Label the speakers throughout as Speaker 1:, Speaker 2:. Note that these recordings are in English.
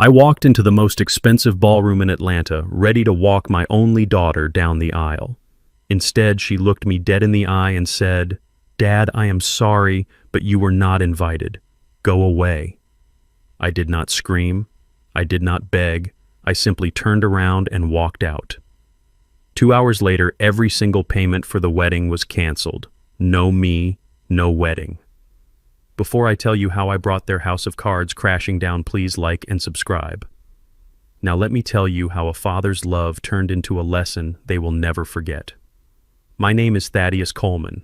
Speaker 1: I walked into the most expensive ballroom in Atlanta, ready to walk my only daughter down the aisle. Instead, she looked me dead in the eye and said, "Dad, I am sorry, but you were not invited. Go away." I did not scream. I did not beg. I simply turned around and walked out. 2 hours later, every single payment for the wedding was canceled. No me, no wedding. Before I tell you how I brought their house of cards crashing down, please like and subscribe. Now let me tell you how a father's love turned into a lesson they will never forget. My name is Thaddeus Coleman.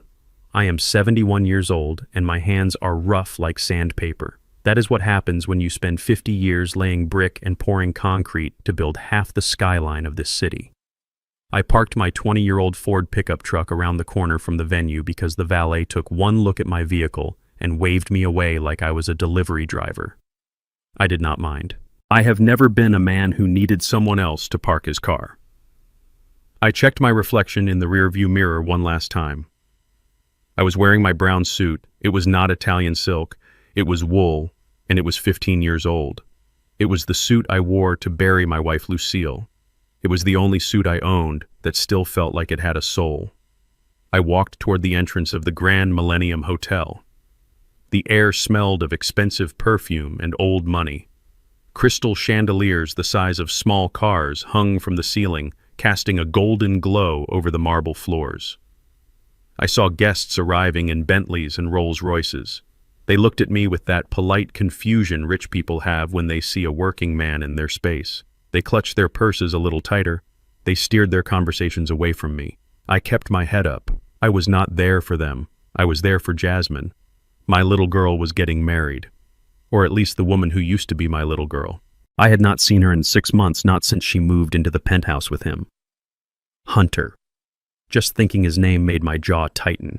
Speaker 1: I am 71 years old and my hands are rough like sandpaper. That is what happens when you spend 50 years laying brick and pouring concrete to build half the skyline of this city. I parked my 20-year-old Ford pickup truck around the corner from the venue because the valet took one look at my vehicle and waved me away like I was a delivery driver. I did not mind. I have never been a man who needed someone else to park his car. I checked my reflection in the rearview mirror one last time. I was wearing my brown suit. It was not Italian silk. It was wool, and it was 15 years old. It was the suit I wore to bury my wife Lucille. It was the only suit I owned that still felt like it had a soul. I walked toward the entrance of the Grand Millennium Hotel. The air smelled of expensive perfume and old money. Crystal chandeliers the size of small cars hung from the ceiling, casting a golden glow over the marble floors. I saw guests arriving in Bentleys and Rolls-Royces. They looked at me with that polite confusion rich people have when they see a working man in their space. They clutched their purses a little tighter. They steered their conversations away from me. I kept my head up. I was not there for them. I was there for Jasmine. My little girl was getting married. Or at least the woman who used to be my little girl. I had not seen her in 6 months, not since she moved into the penthouse with him. Hunter. Just thinking his name made my jaw tighten.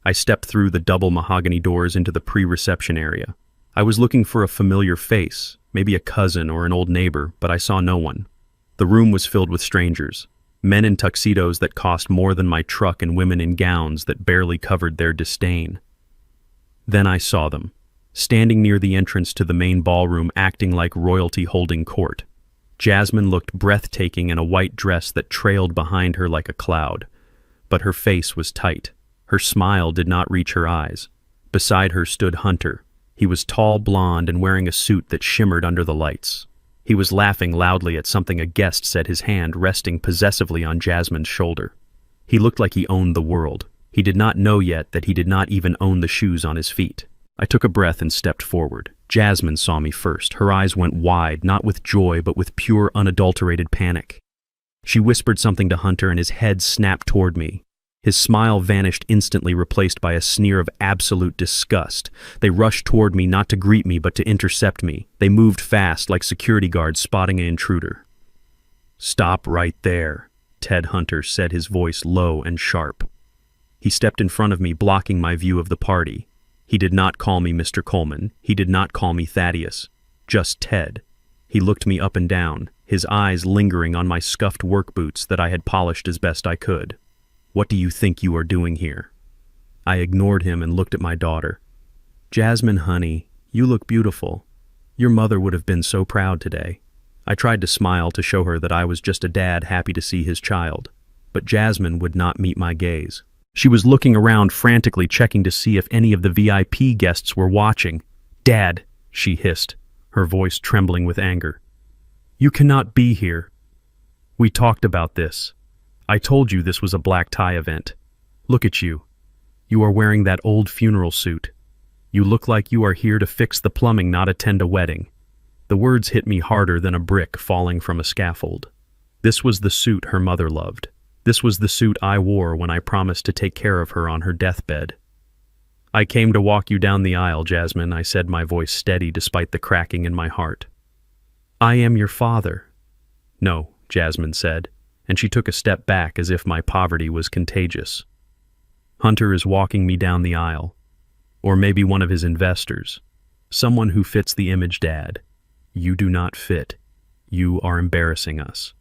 Speaker 1: I stepped through the double mahogany doors into the pre-reception area. I was looking for a familiar face, maybe a cousin or an old neighbor, but I saw no one. The room was filled with strangers, men in tuxedos that cost more than my truck and women in gowns that barely covered their disdain. Then I saw them, standing near the entrance to the main ballroom, acting like royalty holding court. Jasmine looked breathtaking in a white dress that trailed behind her like a cloud, but her face was tight. Her smile did not reach her eyes. Beside her stood Hunter. He was tall, blonde, and wearing a suit that shimmered under the lights. He was laughing loudly at something a guest said, his hand resting possessively on Jasmine's shoulder. He looked like he owned the world. He did not know yet that he did not even own the shoes on his feet. I took a breath and stepped forward. Jasmine saw me first. Her eyes went wide, not with joy, but with pure, unadulterated panic. She whispered something to Hunter, and his head snapped toward me. His smile vanished instantly, replaced by a sneer of absolute disgust. They rushed toward me, not to greet me, but to intercept me. They moved fast, like security guards spotting an intruder. "Stop right there," Ted Hunter said, his voice low and sharp. He stepped in front of me, blocking my view of the party. He did not call me Mr. Coleman. He did not call me Thaddeus. Just Ted. He looked me up and down, his eyes lingering on my scuffed work boots that I had polished as best I could. "What do you think you are doing here?" I ignored him and looked at my daughter. "Jasmine, honey, you look beautiful. Your mother would have been so proud today." I tried to smile to show her that I was just a dad happy to see his child, but Jasmine would not meet my gaze. She was looking around frantically, checking to see if any of the VIP guests were watching. "Dad," she hissed, her voice trembling with anger. "You cannot be here. We talked about this. I told you this was a black tie event. Look at you. You are wearing that old funeral suit. You look like you are here to fix the plumbing, not attend a wedding." The words hit me harder than a brick falling from a scaffold. This was the suit her mother loved. This was the suit I wore when I promised to take care of her on her deathbed. "I came to walk you down the aisle, Jasmine," I said, my voice steady despite the cracking in my heart. "I am your father." "No," Jasmine said, and she took a step back as if my poverty was contagious. "Hunter is walking me down the aisle. Or maybe one of his investors. Someone who fits the image, Dad. You do not fit. You are embarrassing us."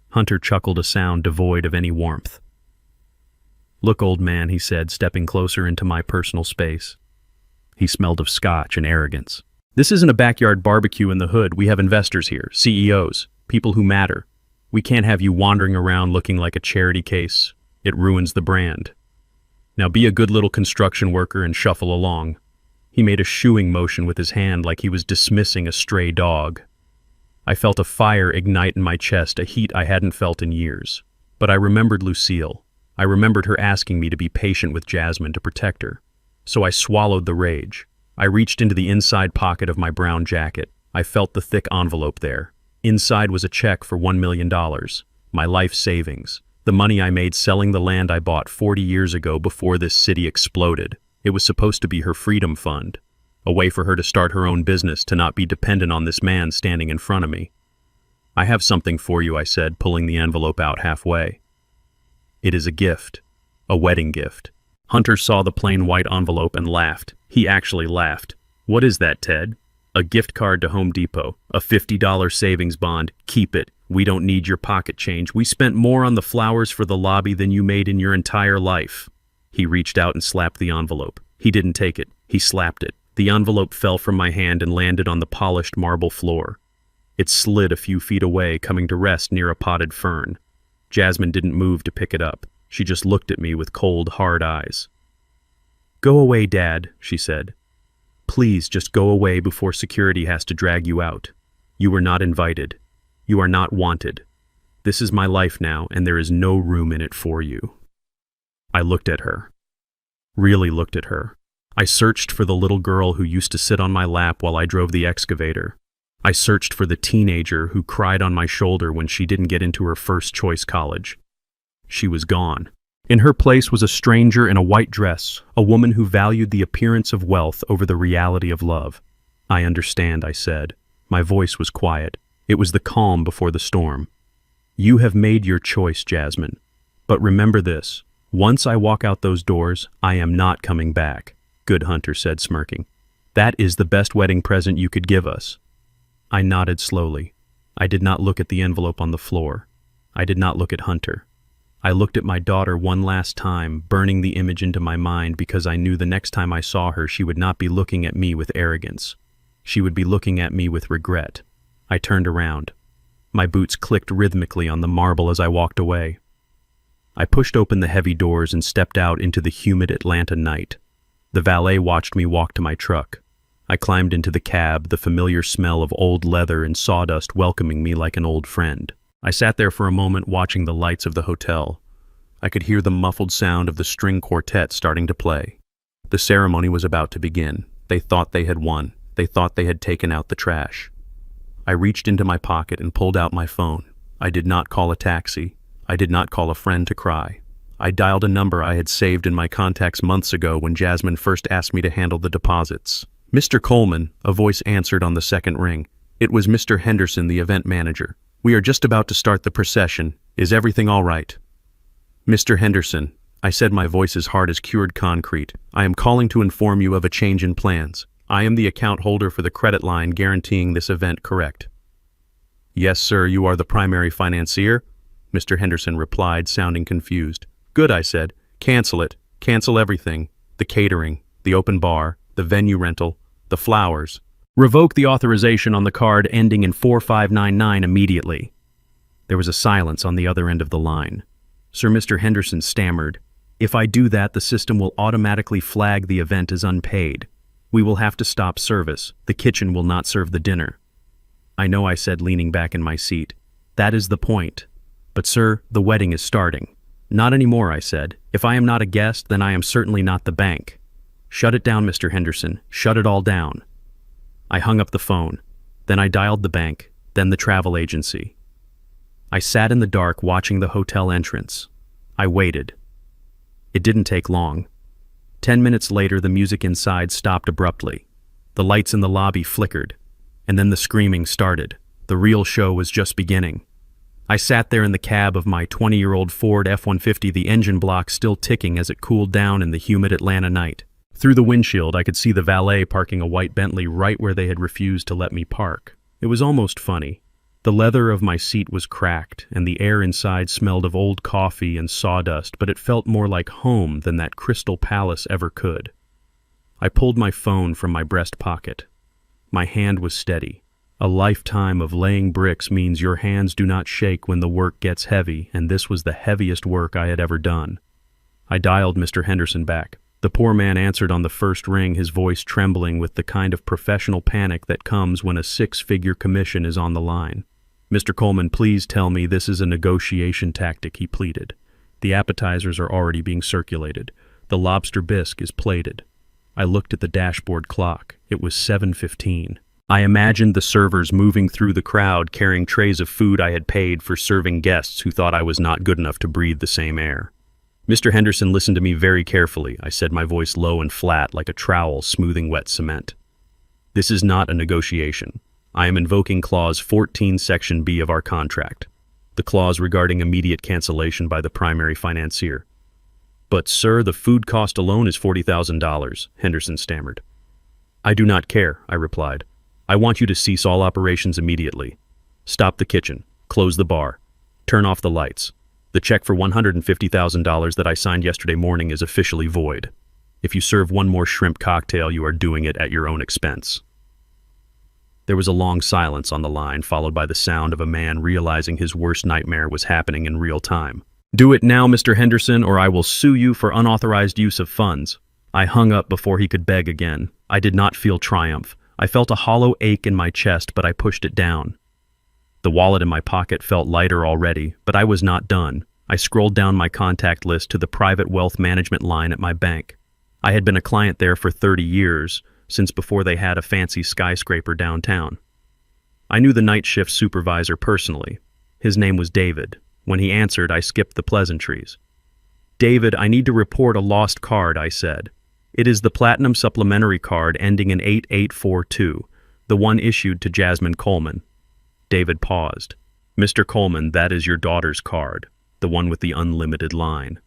Speaker 1: Hunter chuckled, a sound devoid of any warmth. "Look, old man," he said, stepping closer into my personal space. He smelled of scotch and arrogance. This isn't a backyard barbecue in the hood. We have investors here, CEOs, people who matter. We can't have you wandering around looking like a charity case. It ruins the brand. Now be a good little construction worker and shuffle along." He made a shooing motion with his hand like he was dismissing a stray dog. I felt a fire ignite in my chest, a heat I hadn't felt in years. But I remembered Lucille. I remembered her asking me to be patient with Jasmine to protect her. So I swallowed the rage. I reached into the inside pocket of my brown jacket. I felt the thick envelope there. Inside was a check for $1 million, my life savings, the money I made selling the land I bought 40 years ago before this city exploded. It was supposed to be her freedom fund, a way for her to start her own business, to not be dependent on this man standing in front of me. "I have something for you," I said, pulling the envelope out halfway. "It is a gift, a wedding gift." Hunter saw the plain white envelope and laughed. He actually laughed. "What is that, Ted?" "A gift card to Home Depot, a $50 savings bond. Keep it. We don't need your pocket change. We spent more on the flowers for the lobby than you made in your entire life." He reached out and slapped the envelope. He didn't take it. He slapped it. The envelope fell from my hand and landed on the polished marble floor. It slid a few feet away, coming to rest near a potted fern. Jasmine didn't move to pick it up. She just looked at me with cold, hard eyes. "Go away, Dad," she said. "Please just go away before security has to drag you out. You were not invited. You are not wanted. This is my life now, and there is no room in it for you." I looked at her. Really looked at her. I searched for the little girl who used to sit on my lap while I drove the excavator. I searched for the teenager who cried on my shoulder when she didn't get into her first choice college. She was gone. In her place was a stranger in a white dress, a woman who valued the appearance of wealth over the reality of love. "I understand," I said. My voice was quiet. It was the calm before the storm. "You have made your choice, Jasmine. But remember this. Once I walk out those doors, I am not coming back," Good Hunter said, smirking. "That is the best wedding present you could give us." I nodded slowly. I did not look at the envelope on the floor. I did not look at Hunter. I looked at my daughter one last time, burning the image into my mind because I knew the next time I saw her she would not be looking at me with arrogance. She would be looking at me with regret. I turned around. My boots clicked rhythmically on the marble as I walked away. I pushed open the heavy doors and stepped out into the humid Atlanta night. The valet watched me walk to my truck. I climbed into the cab, the familiar smell of old leather and sawdust welcoming me like an old friend. I sat there for a moment watching the lights of the hotel. I could hear the muffled sound of the string quartet starting to play. The ceremony was about to begin. They thought they had won. They thought they had taken out the trash. I reached into my pocket and pulled out my phone. I did not call a taxi. I did not call a friend to cry. I dialed a number I had saved in my contacts months ago when Jasmine first asked me to handle the deposits. "Mr. Coleman," a voice answered on the second ring. It was Mr. Henderson, the event manager. "We are just about to start the procession. Is everything all right?" "Mr. Henderson," I said, my voice as hard as cured concrete, "I am calling to inform you of a change in plans. I am the account holder for the credit line guaranteeing this event, correct?" "Yes, sir, you are the primary financier," Mr. Henderson replied, sounding confused. "Good," I said. "Cancel it. Cancel everything. The catering, the open bar, the venue rental, the flowers. Revoke the authorization on the card ending in 4599 immediately." There was a silence on the other end of the line. Sir Mr. Henderson stammered, "If I do that, the system will automatically flag the event as unpaid. We will have to stop service. The kitchen will not serve the dinner." "I know," I said, leaning back in my seat. "That is the point. But sir, the wedding is starting." "Not anymore," I said. "If I am not a guest, then I am certainly not the bank." "Shut it down, Mr. Henderson. Shut it all down." I hung up the phone. Then I dialed the bank, then the travel agency. I sat in the dark watching the hotel entrance. I waited. It didn't take long. 10 minutes later, the music inside stopped abruptly. The lights in the lobby flickered, and then the screaming started. The real show was just beginning. I sat there in the cab of my 20-year-old Ford F-150, the engine block still ticking as it cooled down in the humid Atlanta night. Through the windshield, I could see the valet parking a white Bentley right where they had refused to let me park. It was almost funny. The leather of my seat was cracked, and the air inside smelled of old coffee and sawdust, but it felt more like home than that Crystal Palace ever could. I pulled my phone from my breast pocket. My hand was steady. A lifetime of laying bricks means your hands do not shake when the work gets heavy, and this was the heaviest work I had ever done. I dialed Mr. Henderson back. The poor man answered on the first ring, his voice trembling with the kind of professional panic that comes when a six-figure commission is on the line. "Mr. Coleman, please tell me this is a negotiation tactic," he pleaded. "The appetizers are already being circulated. The lobster bisque is plated." I looked at the dashboard clock. It was 7:15. I imagined the servers moving through the crowd carrying trays of food I had paid for serving guests who thought I was not good enough to breathe the same air. "Mr. Henderson, listen to me very carefully," I said, my voice low and flat like a trowel smoothing wet cement. "This is not a negotiation. I am invoking Clause 14, Section B of our contract, the clause regarding immediate cancellation by the primary financier." "But, sir, the food cost alone is $40,000, Henderson stammered. "I do not care," I replied. "I want you to cease all operations immediately. Stop the kitchen, close the bar, turn off the lights. The check for $150,000 that I signed yesterday morning is officially void. If you serve one more shrimp cocktail, you are doing it at your own expense." There was a long silence on the line, followed by the sound of a man realizing his worst nightmare was happening in real time. "Do it now, Mr. Henderson, or I will sue you for unauthorized use of funds." I hung up before he could beg again. I did not feel triumph. I felt a hollow ache in my chest, but I pushed it down. The wallet in my pocket felt lighter already, but I was not done. I scrolled down my contact list to the private wealth management line at my bank. I had been a client there for 30 years, since before they had a fancy skyscraper downtown. I knew the night shift supervisor personally. His name was David. When he answered, I skipped the pleasantries. "David, I need to report a lost card," I said. "It is the Platinum Supplementary card ending in 8842, the one issued to Jasmine Coleman." David paused. "Mr. Coleman, that is your daughter's card, the one with the unlimited line.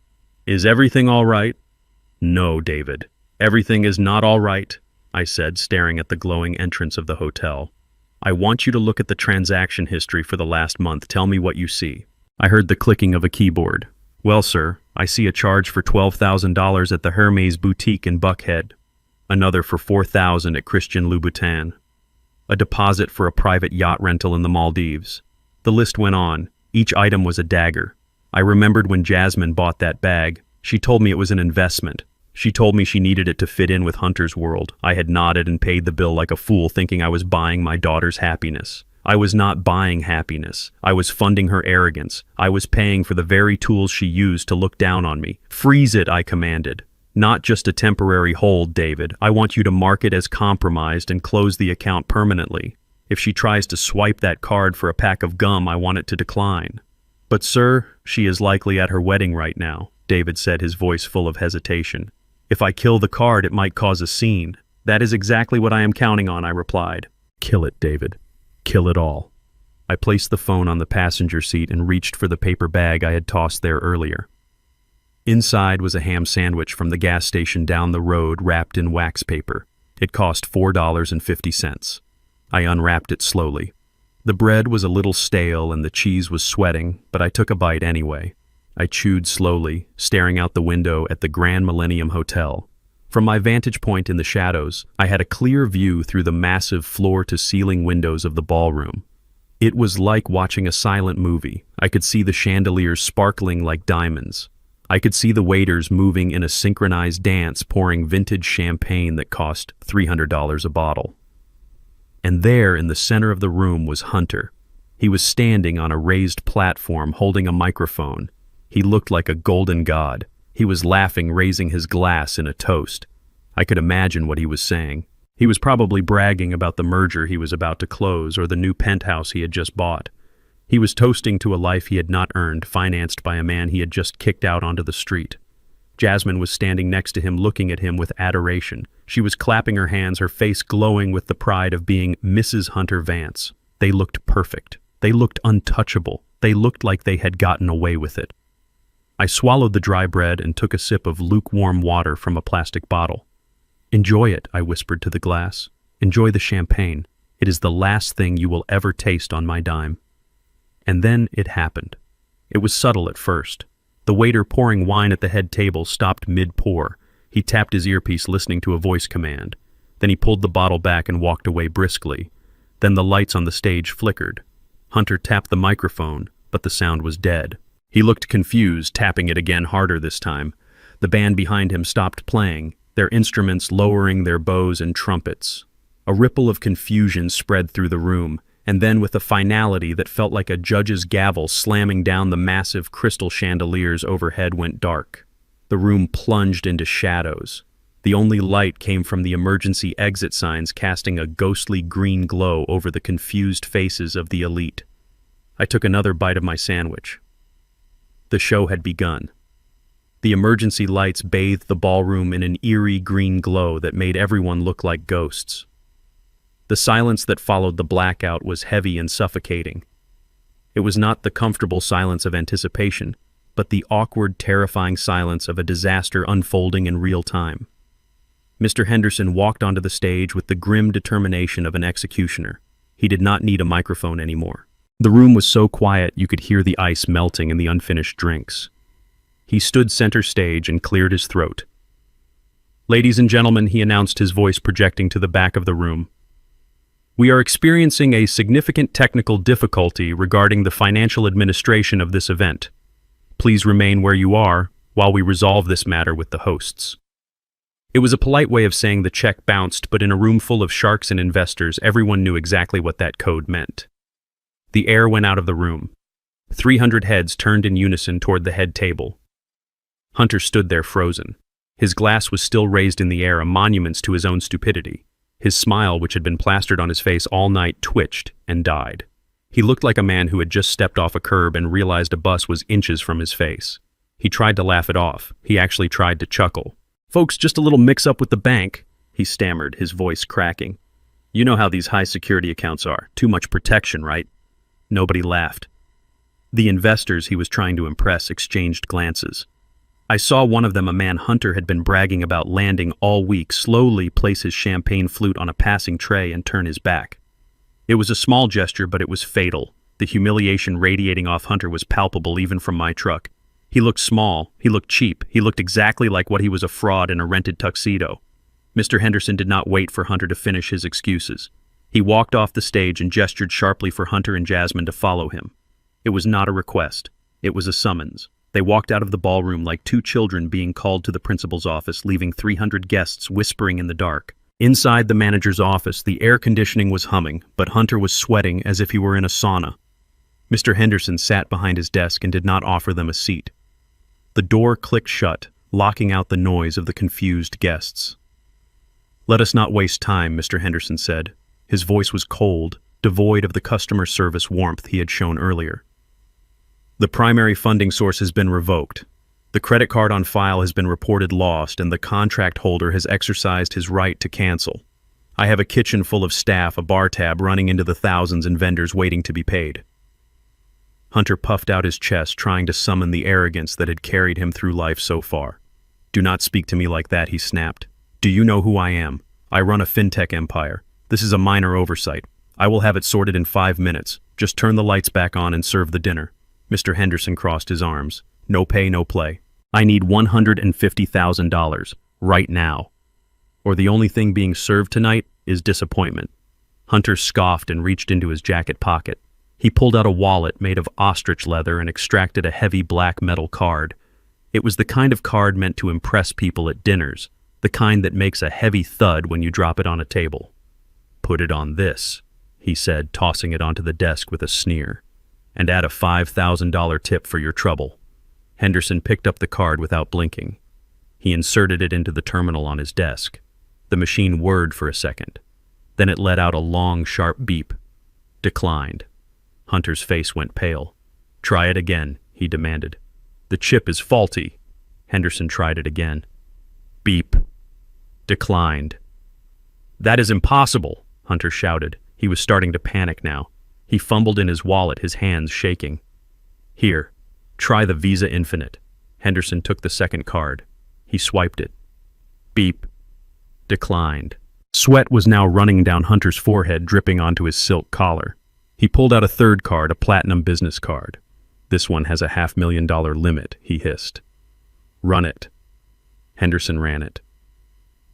Speaker 1: Is everything all right?" "No, David. Everything is not all right," I said, staring at the glowing entrance of the hotel. "I want you to look at the transaction history for the last month. Tell me what you see." I heard the clicking of a keyboard. "Well, sir, I see a charge for $12,000 at the Hermes Boutique in Buckhead, another for $4,000 at Christian Louboutin, a deposit for a private yacht rental in the Maldives." The list went on. Each item was a dagger. I remembered when Jasmine bought that bag. She told me it was an investment. She told me she needed it to fit in with Hunter's world. I had nodded and paid the bill like a fool, thinking I was buying my daughter's happiness. I was not buying happiness. I was funding her arrogance. I was paying for the very tools she used to look down on me. "Freeze it," I commanded. "Not just a temporary hold, David. I want you to mark it as compromised and close the account permanently. If she tries to swipe that card for a pack of gum, I want it to decline." "But sir, she is likely at her wedding right now," David said, his voice full of hesitation. "If I kill the card, it might cause a scene." "That is exactly what I am counting on," I replied. "Kill it, David. Kill it all." I placed the phone on the passenger seat and reached for the paper bag I had tossed there earlier. Inside was a ham sandwich from the gas station down the road wrapped in wax paper. It cost $4.50. I unwrapped it slowly. The bread was a little stale and the cheese was sweating, but I took a bite anyway. I chewed slowly, staring out the window at the Grand Millennium Hotel. From my vantage point in the shadows, I had a clear view through the massive floor-to-ceiling windows of the ballroom. It was like watching a silent movie. I could see the chandeliers sparkling like diamonds. I could see the waiters moving in a synchronized dance, pouring vintage champagne that cost $300 a bottle. And there, in the center of the room, was Hunter. He was standing on a raised platform, holding a microphone. He looked like a golden god. He was laughing, raising his glass in a toast. I could imagine what he was saying. He was probably bragging about the merger he was about to close or the new penthouse he had just bought. He was toasting to a life he had not earned, financed by a man he had just kicked out onto the street. Jasmine was standing next to him, looking at him with adoration. She was clapping her hands, her face glowing with the pride of being Mrs. Hunter Vance. They looked perfect. They looked untouchable. They looked like they had gotten away with it. I swallowed the dry bread and took a sip of lukewarm water from a plastic bottle. "Enjoy it," I whispered to the glass. "Enjoy the champagne. It is the last thing you will ever taste on my dime." And then it happened. It was subtle at first. The waiter pouring wine at the head table stopped mid-pour. He tapped his earpiece, listening to a voice command. Then he pulled the bottle back and walked away briskly. Then the lights on the stage flickered. Hunter tapped the microphone, but the sound was dead. He looked confused, tapping it again harder this time. The band behind him stopped playing, their instruments lowering their bows and trumpets. A ripple of confusion spread through the room, and then with a finality that felt like a judge's gavel slamming down the massive crystal chandeliers overhead went dark. The room plunged into shadows. The only light came from the emergency exit signs casting a ghostly green glow over the confused faces of the elite. I took another bite of my sandwich. The show had begun. The emergency lights bathed the ballroom in an eerie green glow that made everyone look like ghosts. The silence that followed the blackout was heavy and suffocating. It was not the comfortable silence of anticipation, but the awkward, terrifying silence of a disaster unfolding in real time. Mr. Henderson walked onto the stage with the grim determination of an executioner. He did not need a microphone anymore. The room was so quiet you could hear the ice melting in the unfinished drinks. He stood center stage and cleared his throat. "Ladies and gentlemen," he announced, his voice projecting to the back of the room, "we are experiencing a significant technical difficulty regarding the financial administration of this event. Please remain where you are while we resolve this matter with the hosts." It was a polite way of saying the check bounced, but in a room full of sharks and investors, everyone knew exactly what that code meant. The air went out of the room. 300 heads turned in unison toward the head table. Hunter stood there frozen. His glass was still raised in the air, a monument to his own stupidity. His smile, which had been plastered on his face all night, twitched and died. He looked like a man who had just stepped off a curb and realized a bus was inches from his face. He tried to laugh it off. He actually tried to chuckle. "Folks, just a little mix-up with the bank," he stammered, his voice cracking. "You know how these high-security accounts are. Too much protection, right?" Nobody laughed. The investors he was trying to impress exchanged glances. I saw one of them, a man Hunter had been bragging about landing all week, slowly place his champagne flute on a passing tray and turn his back. It was a small gesture, but it was fatal. The humiliation radiating off Hunter was palpable even from my truck. He looked small, he looked cheap, he looked exactly like what he was, a fraud in a rented tuxedo. Mr. Henderson did not wait for Hunter to finish his excuses. He walked off the stage and gestured sharply for Hunter and Jasmine to follow him. It was not a request. It was a summons. They walked out of the ballroom like two children being called to the principal's office, leaving 300 guests whispering in the dark. Inside the manager's office, the air conditioning was humming, but Hunter was sweating as if he were in a sauna. Mr. Henderson sat behind his desk and did not offer them a seat. The door clicked shut, locking out the noise of the confused guests. "Let us not waste time," Mr. Henderson said. His voice was cold, devoid of the customer service warmth he had shown earlier. "The primary funding source has been revoked. The credit card on file has been reported lost, and the contract holder has exercised his right to cancel. I have a kitchen full of staff, a bar tab running into the thousands, and vendors waiting to be paid." Hunter puffed out his chest, trying to summon the arrogance that had carried him through life so far. "Do not speak to me like that," he snapped. "Do you know who I am? I run a fintech empire. This is a minor oversight. I will have it sorted in 5 minutes. Just turn the lights back on and serve the dinner." Mr. Henderson crossed his arms. "No pay, no play. I need $150,000 right now. Or the only thing being served tonight is disappointment." Hunter scoffed and reached into his jacket pocket. He pulled out a wallet made of ostrich leather and extracted a heavy black metal card. It was the kind of card meant to impress people at dinners, the kind that makes a heavy thud when you drop it on a table. "Put it on this," he said, tossing it onto the desk with a sneer. "And add a $5,000 tip for your trouble." Henderson picked up the card without blinking. He inserted it into the terminal on his desk. The machine whirred for a second. Then it let out a long, sharp beep. Declined. Hunter's face went pale. "Try it again," he demanded. "The chip is faulty." Henderson tried it again. Beep. Declined. "That is impossible," Hunter shouted. He was starting to panic now. He fumbled in his wallet, his hands shaking. "Here, try the Visa Infinite." Henderson took the second card. He swiped it. Beep. Declined. Sweat was now running down Hunter's forehead, dripping onto his silk collar. He pulled out a third card, a platinum business card. "This one has a $500,000 limit," he hissed. "Run it." Henderson ran it.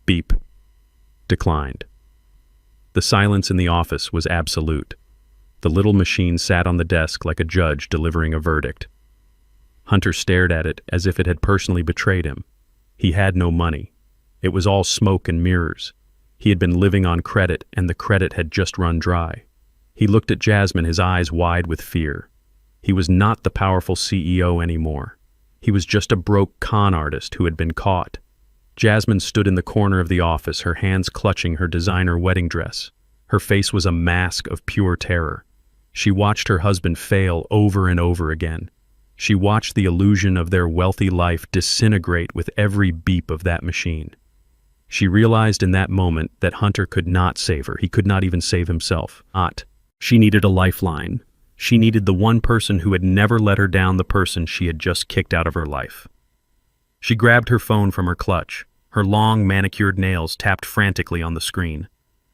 Speaker 1: Beep. declined. The silence in the office was absolute. The little machine sat on the desk like a judge delivering a verdict. Hunter stared at it as if it had personally betrayed him. He had no money. It was all smoke and mirrors. He had been living on credit, and the credit had just run dry. He looked at Jasmine, his eyes wide with fear. He was not the powerful CEO anymore. He was just a broke con artist who had been caught. Jasmine stood in the corner of the office, her hands clutching her designer wedding dress. Her face was a mask of pure terror. She watched her husband fail over and over again. She watched the illusion of their wealthy life disintegrate with every beep of that machine. She realized in that moment that Hunter could not save her. He could not even save himself. She needed a lifeline. She needed the one person who had never let her down, the person she had just kicked out of her life. She grabbed her phone from her clutch. Her long, manicured nails tapped frantically on the screen.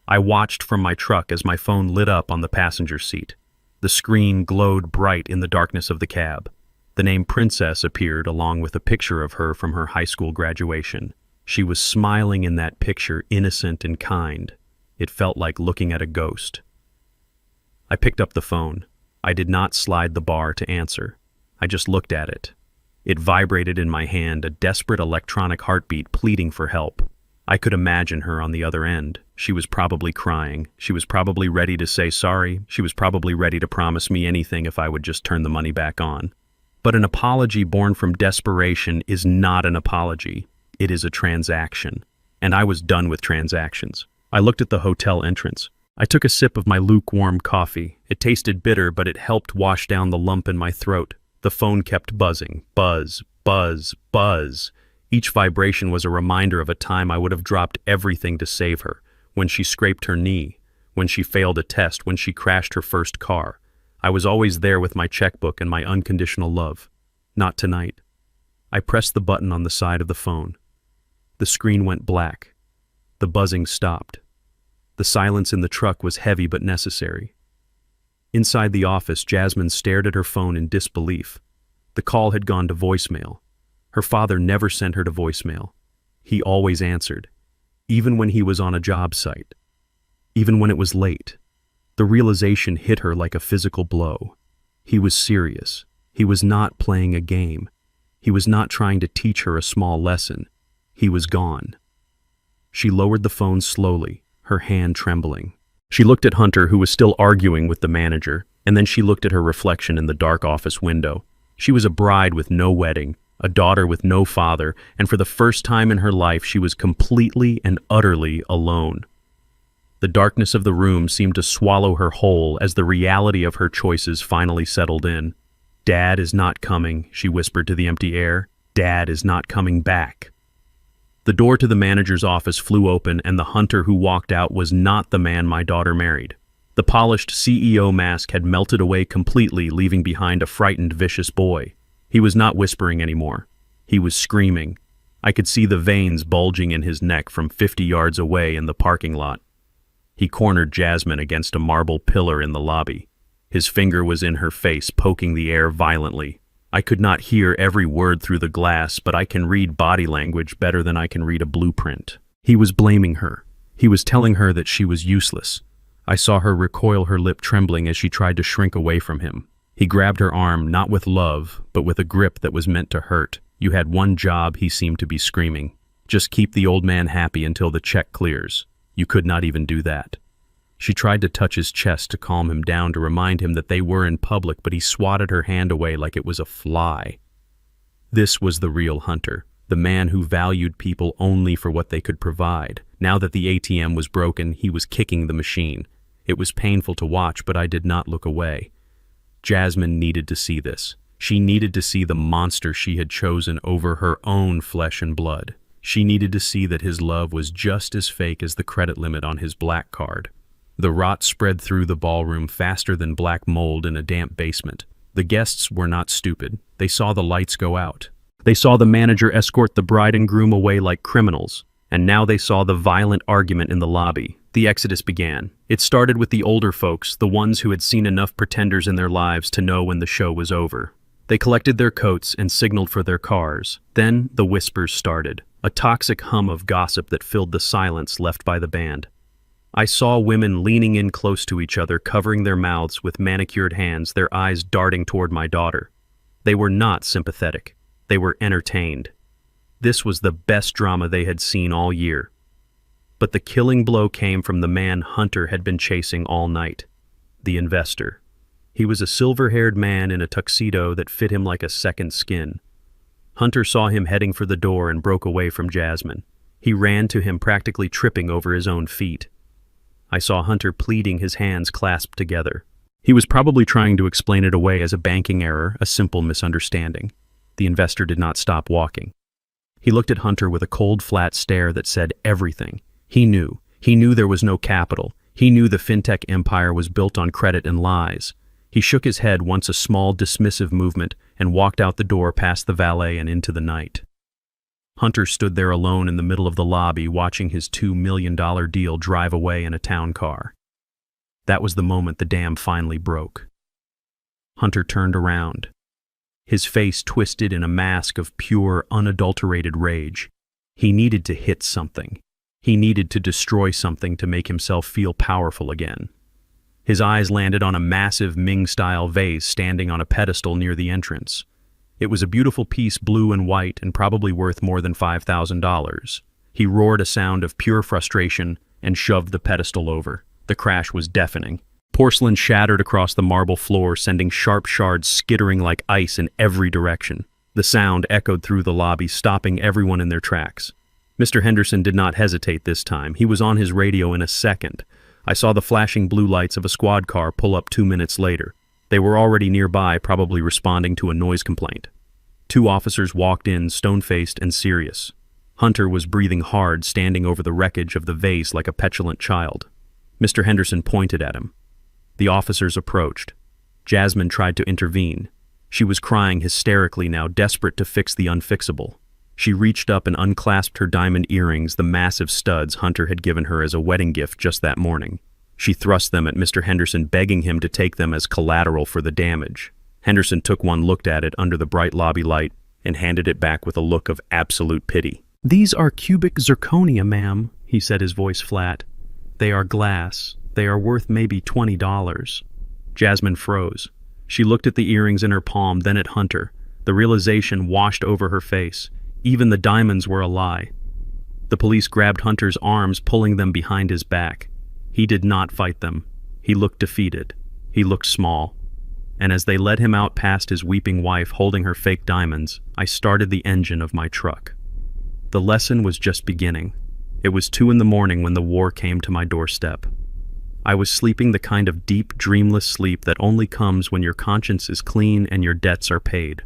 Speaker 1: I watched from my truck as my phone lit up on the passenger seat. The screen glowed bright in the darkness of the cab. The name Princess appeared along with a picture of her from her high school graduation. She was smiling in that picture, innocent and kind. It felt like looking at a ghost. I picked up the phone. I did not slide the bar to answer. I just looked at it. It vibrated in my hand, a desperate electronic heartbeat pleading for help. I could imagine her on the other end. She was probably crying. She was probably ready to say sorry. She was probably ready to promise me anything if I would just turn the money back on. But an apology born from desperation is not an apology. It is a transaction. And I was done with transactions. I looked at the hotel entrance. I took a sip of my lukewarm coffee. It tasted bitter, but it helped wash down the lump in my throat. The phone kept buzzing. Buzz, buzz, buzz. Each vibration was a reminder of a time I would have dropped everything to save her. When she scraped her knee, when she failed a test, when she crashed her first car. I was always there with my checkbook and my unconditional love. Not tonight. I pressed the button on the side of the phone. The screen went black. The buzzing stopped. The silence in the truck was heavy but necessary. Inside the office, Jasmine stared at her phone in disbelief. The call had gone to voicemail. Her father never sent her to voicemail. He always answered, even when he was on a job site, even when it was late. The realization hit her like a physical blow. He was serious. He was not playing a game. He was not trying to teach her a small lesson. He was gone. She lowered the phone slowly, her hand trembling. She looked at Hunter, who was still arguing with the manager, and then she looked at her reflection in the dark office window. She was a bride with no wedding, a daughter with no father, and for the first time in her life she was completely and utterly alone. The darkness of the room seemed to swallow her whole as the reality of her choices finally settled in. "Dad is not coming," she whispered to the empty air. "Dad is not coming back." The door to the manager's office flew open, and the Hunter who walked out was not the man my daughter married. The polished CEO mask had melted away completely, leaving behind a frightened, vicious boy. He was not whispering anymore. He was screaming. I could see the veins bulging in his neck from 50 yards away in the parking lot. He cornered Jasmine against a marble pillar in the lobby. His finger was in her face, poking the air violently. I could not hear every word through the glass, but I can read body language better than I can read a blueprint. He was blaming her. He was telling her that she was useless. I saw her recoil, her lip trembling as she tried to shrink away from him. He grabbed her arm, not with love, but with a grip that was meant to hurt. "You had one job," he seemed to be screaming. "Just keep the old man happy until the check clears. You could not even do that." She tried to touch his chest to calm him down, to remind him that they were in public, but he swatted her hand away like it was a fly. This was the real Hunter, the man who valued people only for what they could provide. Now that the ATM was broken, he was kicking the machine. It was painful to watch, but I did not look away. Jasmine needed to see this. She needed to see the monster she had chosen over her own flesh and blood. She needed to see that his love was just as fake as the credit limit on his black card. The rot spread through the ballroom faster than black mold in a damp basement. The guests were not stupid. They saw the lights go out. They saw the manager escort the bride and groom away like criminals. And now they saw the violent argument in the lobby. The exodus began. It started with the older folks, the ones who had seen enough pretenders in their lives to know when the show was over. They collected their coats and signaled for their cars. Then the whispers started. a toxic hum of gossip that filled the silence left by the band. I saw women leaning in close to each other, covering their mouths with manicured hands, their eyes darting toward my daughter. They were not sympathetic. They were entertained. This was the best drama they had seen all year. But the killing blow came from the man Hunter had been chasing all night. The investor. He was a silver-haired man in a tuxedo that fit him like a second skin. Hunter saw him heading for the door and broke away from Jasmine. He ran to him, practically tripping over his own feet. I saw Hunter pleading, his hands clasped together. He was probably trying to explain it away as a banking error, a simple misunderstanding. The investor did not stop walking. He looked at Hunter with a cold, flat stare that said everything. He knew. He knew there was no capital. He knew the fintech empire was built on credit and lies. He shook his head once, a small, dismissive movement, and walked out the door past the valet and into the night. Hunter stood there alone in the middle of the lobby, watching his $2 million deal drive away in a town car. That was the moment the dam finally broke. Hunter turned around. His face twisted in a mask of pure, unadulterated rage. He needed to hit something. He needed to destroy something to make himself feel powerful again. His eyes landed on a massive Ming-style vase standing on a pedestal near the entrance. It was a beautiful piece, blue and white, and probably worth more than $5,000. He roared a sound of pure frustration and shoved the pedestal over. The crash was deafening. Porcelain shattered across the marble floor, sending sharp shards skittering like ice in every direction. The sound echoed through the lobby, stopping everyone in their tracks. Mr. Henderson did not hesitate this time. He was on his radio in a second. I saw the flashing blue lights of a squad car pull up 2 minutes later. They were already nearby, probably responding to a noise complaint. 2 officers walked in, stone-faced and serious. Hunter was breathing hard, standing over the wreckage of the vase like a petulant child. Mr. Henderson pointed at him. The officers approached. Jasmine tried to intervene. She was crying hysterically now, desperate to fix the unfixable. She reached up and unclasped her diamond earrings, the massive studs Hunter had given her as a wedding gift just that morning. She thrust them at Mr. Henderson, begging him to take them as collateral for the damage. Henderson took one, looked at it under the bright lobby light, and handed it back with a look of absolute pity. "These are cubic zirconia, ma'am," he said, his voice flat. "They are glass. They are worth maybe $20. Jasmine froze. She looked at the earrings in her palm, then at Hunter. The realization washed over her face. Even the diamonds were a lie. The police grabbed Hunter's arms, pulling them behind his back. He did not fight them. He looked defeated. He looked small. And as they led him out past his weeping wife holding her fake diamonds, I started the engine of my truck. The lesson was just beginning. It was 2 in the morning when the war came to my doorstep. I was sleeping the kind of deep, dreamless sleep that only comes when your conscience is clean and your debts are paid.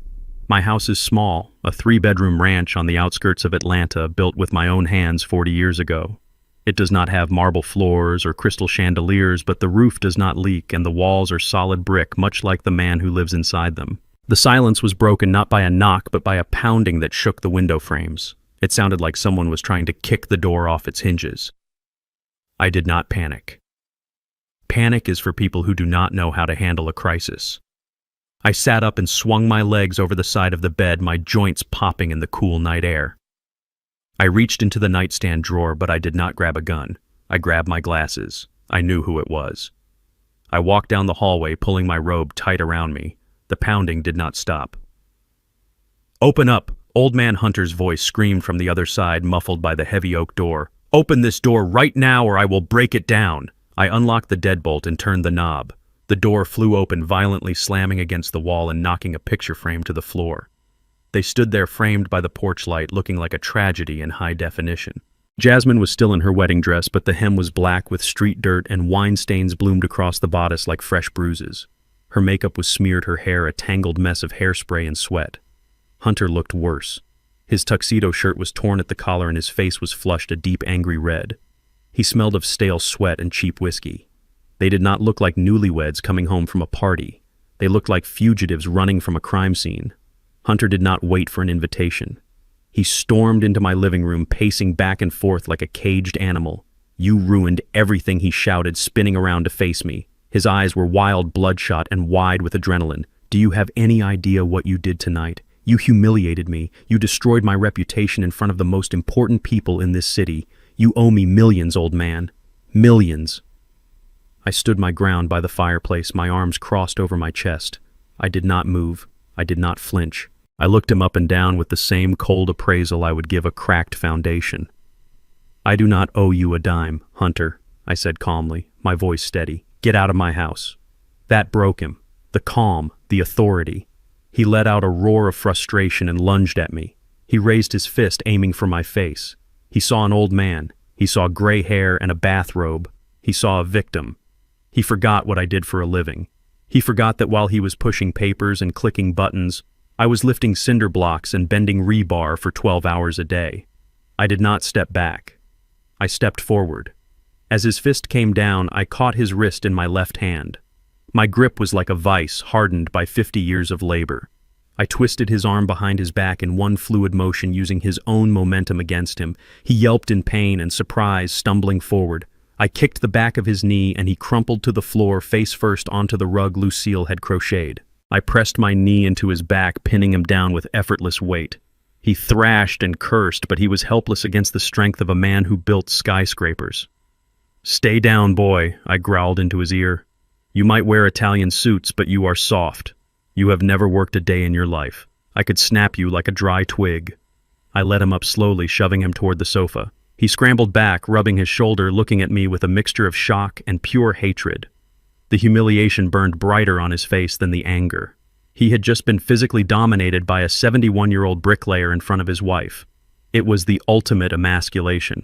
Speaker 1: My house is small, a 3-bedroom ranch on the outskirts of Atlanta, built with my own hands 40 years ago. It does not have marble floors or crystal chandeliers, but the roof does not leak and the walls are solid brick, much like the man who lives inside them. The silence was broken not by a knock, but by a pounding that shook the window frames. It sounded like someone was trying to kick the door off its hinges. I did not panic. Panic is for people who do not know how to handle a crisis. I sat up and swung my legs over the side of the bed, my joints popping in the cool night air. I reached into the nightstand drawer, but I did not grab a gun. I grabbed my glasses. I knew who it was. I walked down the hallway, pulling my robe tight around me. The pounding did not stop. "Open up!" Old Man Hunter's voice screamed from the other side, muffled by the heavy oak door. "Open this door right now or I will break it down!" I unlocked the deadbolt and turned the knob. The door flew open, violently slamming against the wall and knocking a picture frame to the floor. They stood there framed by the porch light, looking like a tragedy in high definition. Jasmine was still in her wedding dress, but the hem was black with street dirt and wine stains bloomed across the bodice like fresh bruises. Her makeup was smeared, her hair a tangled mess of hairspray and sweat. Hunter looked worse. His tuxedo shirt was torn at the collar and his face was flushed a deep, angry red. He smelled of stale sweat and cheap whiskey. They did not look like newlyweds coming home from a party. They looked like fugitives running from a crime scene. Hunter did not wait for an invitation. He stormed into my living room, pacing back and forth like a caged animal. "You ruined everything," he shouted, spinning around to face me. His eyes were wild, bloodshot, and wide with adrenaline. "Do you have any idea what you did tonight? You humiliated me. You destroyed my reputation in front of the most important people in this city. You owe me millions, old man. Millions." I stood my ground by the fireplace, my arms crossed over my chest. I did not move. I did not flinch. I looked him up and down with the same cold appraisal I would give a cracked foundation. "I do not owe you a dime, Hunter," I said calmly, my voice steady. "Get out of my house." That broke him. The calm, the authority. He let out a roar of frustration and lunged at me. He raised his fist, aiming for my face. He saw an old man. He saw gray hair and a bathrobe. He saw a victim. He forgot what I did for a living. He forgot that while he was pushing papers and clicking buttons, I was lifting cinder blocks and bending rebar for 12 hours a day. I did not step back. I stepped forward. As his fist came down, I caught his wrist in my left hand. My grip was like a vice hardened by 50 years of labor. I twisted his arm behind his back in one fluid motion, using his own momentum against him. He yelped in pain and surprise, stumbling forward. I kicked the back of his knee and he crumpled to the floor face first onto the rug Lucille had crocheted. I pressed my knee into his back, pinning him down with effortless weight. He thrashed and cursed, but he was helpless against the strength of a man who built skyscrapers. "Stay down, boy," I growled into his ear. "You might wear Italian suits, but you are soft. You have never worked a day in your life. I could snap you like a dry twig." I led him up slowly, shoving him toward the sofa. He scrambled back, rubbing his shoulder, looking at me with a mixture of shock and pure hatred. The humiliation burned brighter on his face than the anger. He had just been physically dominated by a 71-year-old bricklayer in front of his wife. It was the ultimate emasculation.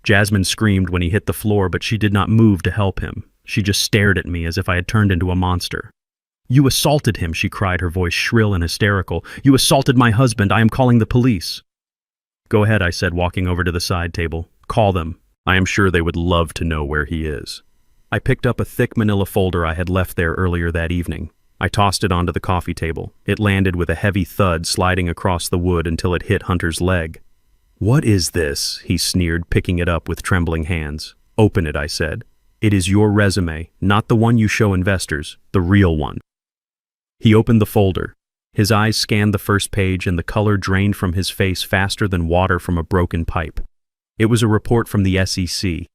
Speaker 1: Jasmine screamed when he hit the floor, but she did not move to help him. She just stared at me as if I had turned into a monster. "You assaulted him," she cried, her voice shrill and hysterical. "You assaulted my husband. I am calling the police." "Go ahead," I said, walking over to the side table. "Call them. I am sure they would love to know where he is." I picked up a thick manila folder I had left there earlier that evening. I tossed it onto the coffee table. It landed with a heavy thud, sliding across the wood until it hit Hunter's leg. "What is this?" he sneered, picking it up with trembling hands. "Open it," I said. "It is your resume, not the one you show investors, the real one." He opened the folder. His eyes scanned the first page and the color drained from his face faster than water from a broken pipe. It was a report from the SEC.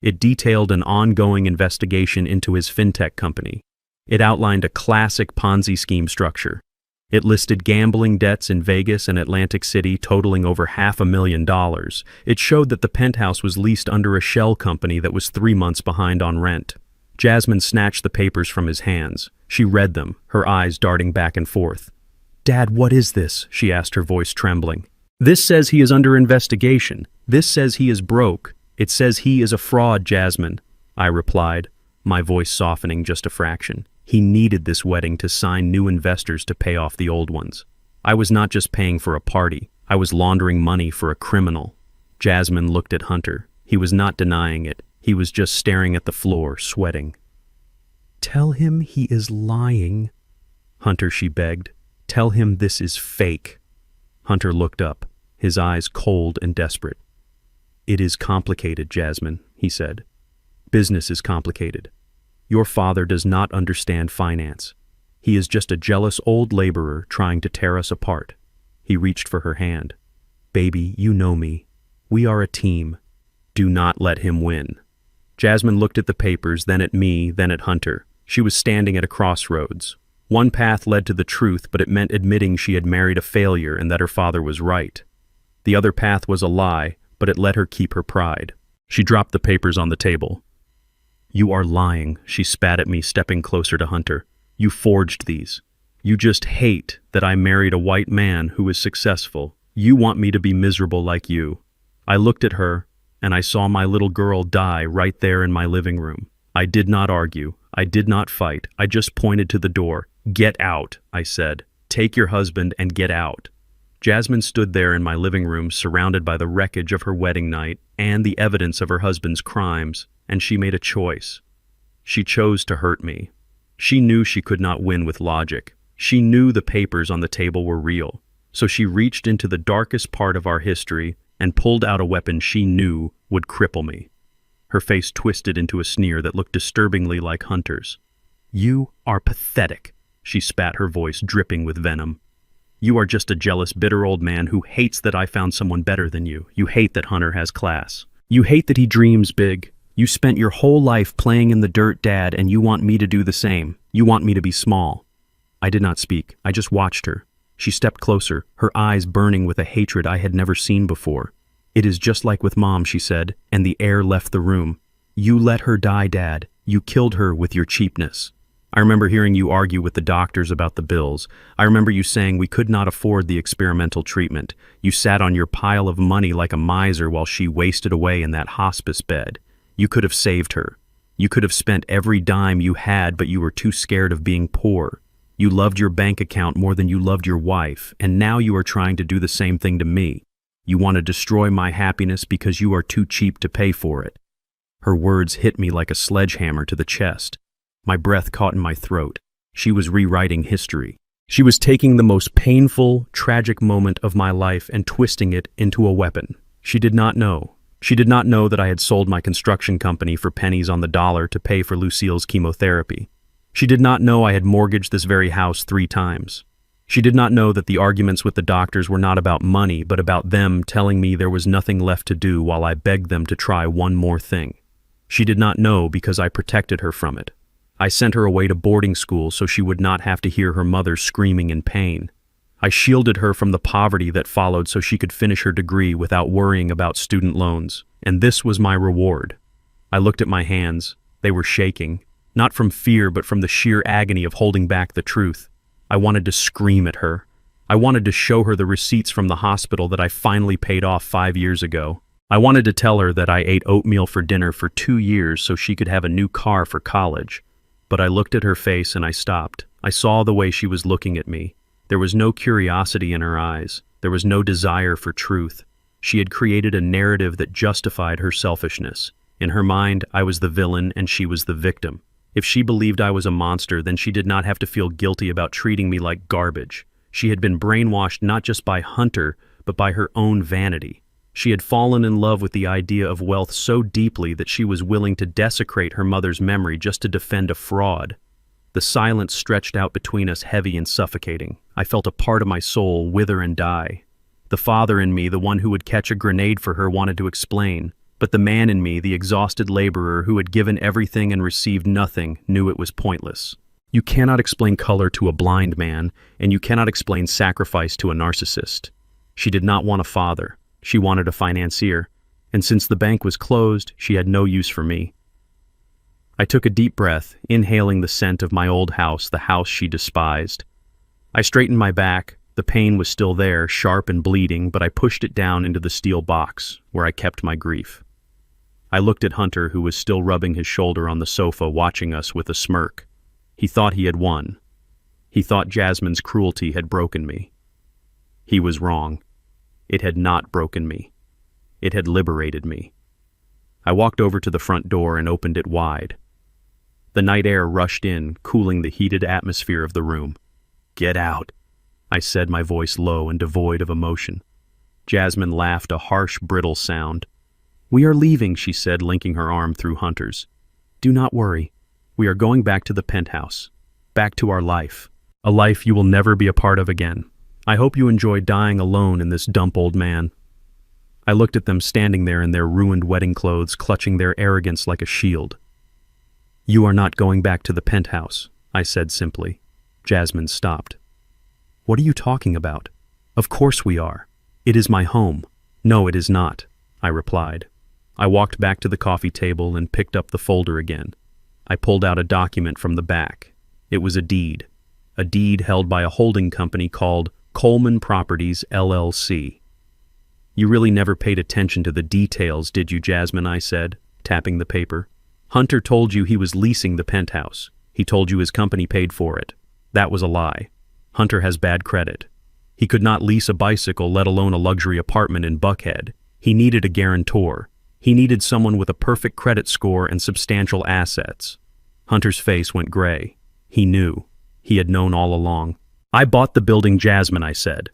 Speaker 1: It detailed an ongoing investigation into his fintech company. It outlined a classic Ponzi scheme structure. It listed gambling debts in Vegas and Atlantic City totaling over $500,000. It showed that the penthouse was leased under a shell company that was 3 months behind on rent. Jasmine snatched the papers from his hands. She read them, her eyes darting back and forth. "Dad, what is this?" she asked, her voice trembling. "This says he is under investigation. This says he is broke. It says he is a fraud, Jasmine," I replied, my voice softening just a fraction. He needed this wedding to sign new investors to pay off the old ones. I was not just paying for a party. I was laundering money for a criminal. Jasmine looked at Hunter. He was not denying it. He was just staring at the floor, sweating. "Tell him he is lying." "Hunter," she begged. "Tell him this is fake." Hunter looked up, his eyes cold and desperate. "It is complicated, Jasmine," he said. "Business is complicated. Your father does not understand finance. He is just a jealous old laborer trying to tear us apart." He reached for her hand. "Baby, you know me. We are a team. Do not let him win." Jasmine looked at the papers, then at me, then at Hunter. She was standing at a crossroads. One path led to the truth, but it meant admitting she had married a failure and that her father was right. The other path was a lie, but it let her keep her pride. She dropped the papers on the table. "You are lying," she spat at me, stepping closer to Hunter. "You forged these. You just hate that I married a white man who is successful. You want me to be miserable like you." I looked at her, and I saw my little girl die right there in my living room. I did not argue. I did not fight. I just pointed to the door. "Get out," I said. "Take your husband and get out." Jasmine stood there in my living room, surrounded by the wreckage of her wedding night and the evidence of her husband's crimes, and she made a choice. She chose to hurt me. She knew she could not win with logic. She knew the papers on the table were real. So she reached into the darkest part of our history and pulled out a weapon she knew would cripple me. Her face twisted into a sneer that looked disturbingly like Hunter's. "You are pathetic," she spat, her voice dripping with venom. You are just a jealous, bitter old man who hates that I found someone better than you. You hate that Hunter has class. You hate that he dreams big. You spent your whole life playing in the dirt, Dad, and you want me to do the same. You want me to be small." I did not speak. I just watched her. She stepped closer, her eyes burning with a hatred I had never seen before. "It is just like with Mom," she said, and the air left the room. "You let her die, Dad. You killed her with your cheapness. I remember hearing you argue with the doctors about the bills. I remember you saying we could not afford the experimental treatment. You sat on your pile of money like a miser while she wasted away in that hospice bed. You could have saved her. You could have spent every dime you had, but you were too scared of being poor. You loved your bank account more than you loved your wife, and now you are trying to do the same thing to me. You want to destroy my happiness because you are too cheap to pay for it." Her words hit me like a sledgehammer to the chest. My breath caught in my throat. She was rewriting history. She was taking the most painful, tragic moment of my life and twisting it into a weapon. She did not know. She did not know that I had sold my construction company for pennies on the dollar to pay for Lucille's chemotherapy. She did not know I had mortgaged this very house 3 times. She did not know that the arguments with the doctors were not about money, but about them telling me there was nothing left to do while I begged them to try one more thing. She did not know because I protected her from it. I sent her away to boarding school so she would not have to hear her mother screaming in pain. I shielded her from the poverty that followed so she could finish her degree without worrying about student loans. And this was my reward. I looked at my hands. They were shaking, not from fear but from the sheer agony of holding back the truth. I wanted to scream at her. I wanted to show her the receipts from the hospital that I finally paid off 5 years ago. I wanted to tell her that I ate oatmeal for dinner for 2 years so she could have a new car for college. But I looked at her face and I stopped. I saw the way she was looking at me. There was no curiosity in her eyes. There was no desire for truth. She had created a narrative that justified her selfishness. In her mind, I was the villain and she was the victim. If she believed I was a monster, then she did not have to feel guilty about treating me like garbage. She had been brainwashed not just by Hunter, but by her own vanity. She had fallen in love with the idea of wealth so deeply that she was willing to desecrate her mother's memory just to defend a fraud. The silence stretched out between us heavy and suffocating. I felt a part of my soul wither and die. The father in me, the one who would catch a grenade for her, wanted to explain. But the man in me, the exhausted laborer who had given everything and received nothing, knew it was pointless. You cannot explain color to a blind man, and you cannot explain sacrifice to a narcissist. She did not want a father. She wanted a financier. And since the bank was closed, she had no use for me. I took a deep breath, inhaling the scent of my old house, the house she despised. I straightened my back. The pain was still there, sharp and bleeding, but I pushed it down into the steel box, where I kept my grief. I looked at Hunter, who was still rubbing his shoulder on the sofa, watching us with a smirk. He thought he had won. He thought Jasmine's cruelty had broken me. He was wrong. It had not broken me. It had liberated me. I walked over to the front door and opened it wide. The night air rushed in, cooling the heated atmosphere of the room. "Get out," I said, my voice low and devoid of emotion. Jasmine laughed, a harsh, brittle sound. "We are leaving," she said, linking her arm through Hunter's. "Do not worry. We are going back to the penthouse. Back to our life. A life you will never be a part of again. I hope you enjoy dying alone in this dump old man." I looked at them standing there in their ruined wedding clothes, clutching their arrogance like a shield. "You are not going back to the penthouse," I said simply. Jasmine stopped. "What are you talking about?" "Of course we are. It is my home." "No, it is not," I replied. I walked back to the coffee table and picked up the folder again. I pulled out a document from the back. It was a deed held by a holding company called Coleman Properties, LLC. "You really never paid attention to the details, did you, Jasmine?" I said, tapping the paper. "Hunter told you he was leasing the penthouse. He told you his company paid for it. That was a lie. Hunter has bad credit. He could not lease a bicycle, let alone a luxury apartment in Buckhead. He needed a guarantor. He needed someone with a perfect credit score and substantial assets." Hunter's face went gray. He knew. He had known all along. "I bought the building, Jasmine," I said.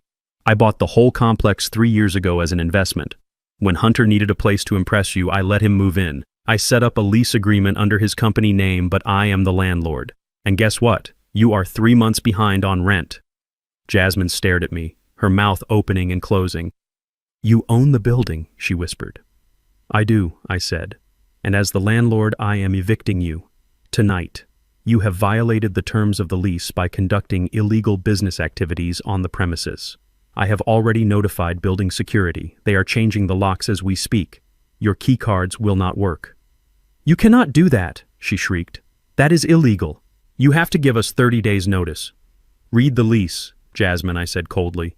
Speaker 1: "I bought the whole complex 3 years ago as an investment. When Hunter needed a place to impress you, I let him move in. I set up a lease agreement under his company name, but I am the landlord. And guess what? You are 3 months behind on rent." Jasmine stared at me, her mouth opening and closing. "You own the building," she whispered. "I do," I said. "And as the landlord, I am evicting you. Tonight. You have violated the terms of the lease by conducting illegal business activities on the premises. I have already notified building security. They are changing the locks as we speak. Your key cards will not work." "You cannot do that," she shrieked. "That is illegal. You have to give us 30 days' notice." "Read the lease, Jasmine," I said coldly.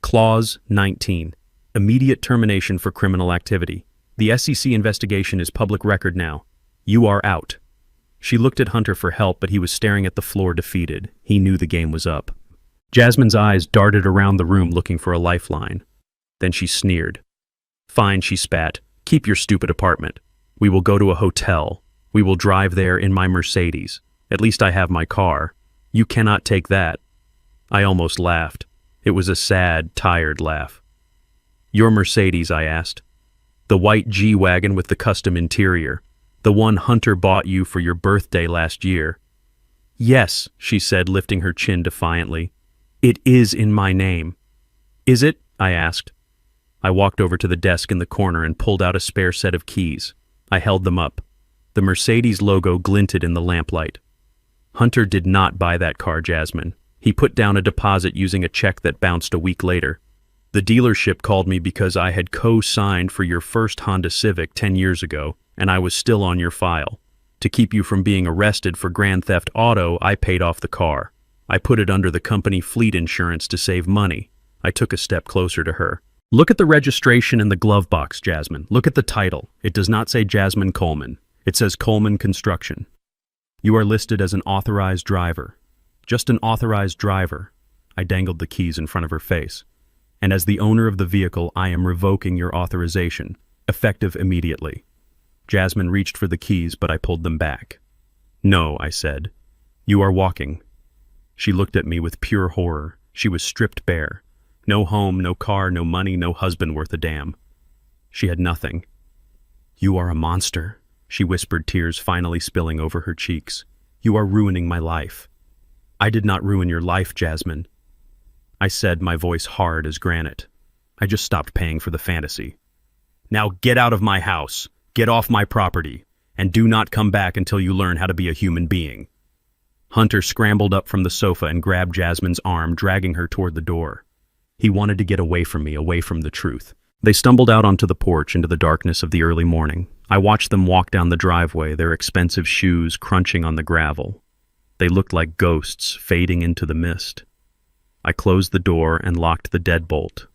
Speaker 1: Clause 19. Immediate termination for criminal activity. The SEC investigation is public record now. You are out. She looked at Hunter for help, but he was staring at the floor defeated. He knew the game was up. Jasmine's eyes darted around the room looking for a lifeline. Then she sneered. "Fine," she spat. "Keep your stupid apartment. We will go to a hotel. We will drive there in my Mercedes. At least I have my car. You cannot take that." I almost laughed. It was a sad, tired laugh. "Your Mercedes?" I asked. "The white G-Wagon with the custom interior. The one Hunter bought you for your birthday last year." "Yes," she said, lifting her chin defiantly. "It is in my name." "Is it?" I asked. I walked over to the desk in the corner and pulled out a spare set of keys. I held them up. The Mercedes logo glinted in the lamplight. "Hunter did not buy that car, Jasmine. He put down a deposit using a check that bounced a week later. The dealership called me because I had co-signed for your first Honda Civic 10 years ago, and I was still on your file. To keep you from being arrested for grand theft auto, I paid off the car. I put it under the company fleet insurance to save money." I took a step closer to her. "Look at the registration in the glove box, Jasmine. Look at the title. It does not say Jasmine Coleman. It says Coleman Construction. You are listed as an authorized driver. Just an authorized driver." I dangled the keys in front of her face. "And as the owner of the vehicle, I am revoking your authorization, effective immediately." Jasmine reached for the keys, but I pulled them back. "No," I said. "You are walking." She looked at me with pure horror. She was stripped bare. No home, no car, no money, no husband worth a damn. She had nothing. "You are a monster," she whispered, tears finally spilling over her cheeks. "You are ruining my life." "I did not ruin your life, Jasmine," I said, my voice hard as granite. "I just stopped paying for the fantasy. Now get out of my house, get off my property, and do not come back until you learn how to be a human being." Hunter scrambled up from the sofa and grabbed Jasmine's arm, dragging her toward the door. He wanted to get away from me, away from the truth. They stumbled out onto the porch into the darkness of the early morning. I watched them walk down the driveway, their expensive shoes crunching on the gravel. They looked like ghosts fading into the mist. I closed the door and locked the deadbolt.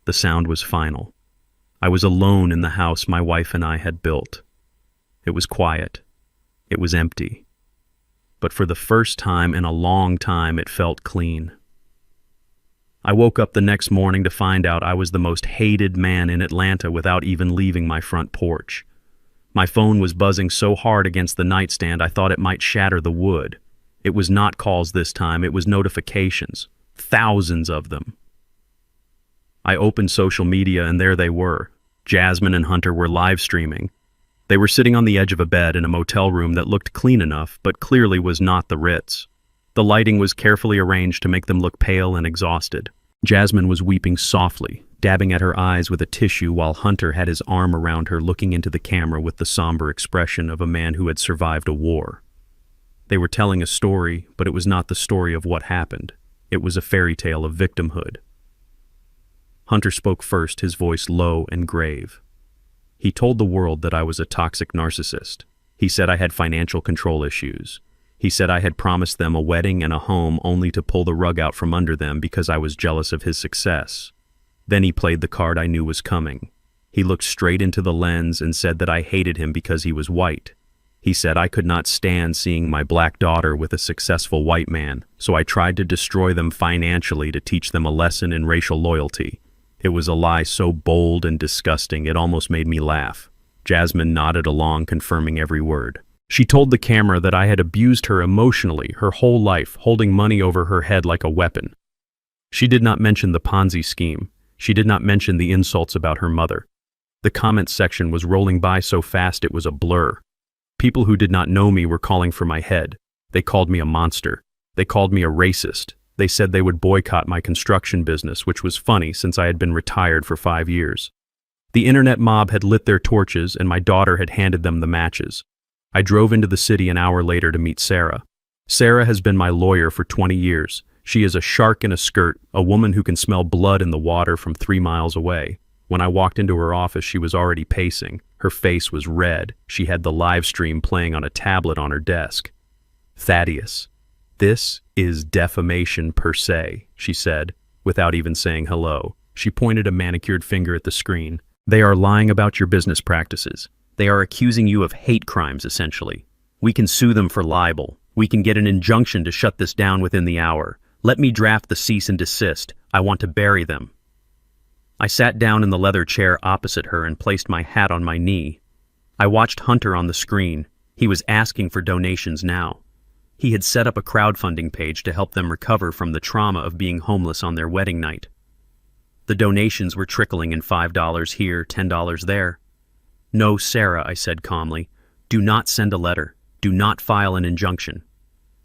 Speaker 1: The sound was final. I was alone in the house my wife and I had built. It was quiet. It was empty. But for the first time in a long time, it felt clean. I woke up the next morning to find out I was the most hated man in Atlanta without even leaving my front porch. My phone was buzzing so hard against the nightstand I thought it might shatter the wood. It was not calls this time, it was notifications. Thousands of them. I opened social media and there they were. Jasmine and Hunter were live streaming. They were sitting on the edge of a bed in a motel room that looked clean enough, but clearly was not the Ritz. The lighting was carefully arranged to make them look pale and exhausted. Jasmine was weeping softly, dabbing at her eyes with a tissue while Hunter had his arm around her, looking into the camera with the somber expression of a man who had survived a war. They were telling a story, but it was not the story of what happened. It was a fairy tale of victimhood. Hunter spoke first, his voice low and grave. He told the world that I was a toxic narcissist. He said I had financial control issues. He said I had promised them a wedding and a home only to pull the rug out from under them because I was jealous of his success. Then he played the card I knew was coming. He looked straight into the lens and said that I hated him because he was white. He said I could not stand seeing my black daughter with a successful white man, so I tried to destroy them financially to teach them a lesson in racial loyalty. It was a lie so bold and disgusting it almost made me laugh. Jasmine nodded along, confirming every word. She told the camera that I had abused her emotionally her whole life, holding money over her head like a weapon. She did not mention the Ponzi scheme. She did not mention the insults about her mother. The comments section was rolling by so fast it was a blur. People who did not know me were calling for my head. They called me a monster. They called me a racist. They said they would boycott my construction business, which was funny since I had been retired for 5 years. The internet mob had lit their torches and my daughter had handed them the matches. I drove into the city an hour later to meet Sarah. Sarah has been my lawyer for 20 years. She is a shark in a skirt, a woman who can smell blood in the water from 3 miles away. When I walked into her office, she was already pacing. Her face was red. She had the live stream playing on a tablet on her desk. "Thaddeus, this is defamation per se," she said, without even saying hello. She pointed a manicured finger at the screen. "They are lying about your business practices. They are accusing you of hate crimes, essentially. We can sue them for libel. We can get an injunction to shut this down within the hour. Let me draft the cease and desist. I want to bury them." I sat down in the leather chair opposite her and placed my hat on my knee. I watched Hunter on the screen. He was asking for donations now. He had set up a crowdfunding page to help them recover from the trauma of being homeless on their wedding night. The donations were trickling in $5 here, $10 there. "No, Sarah," I said calmly. "Do not send a letter. Do not file an injunction."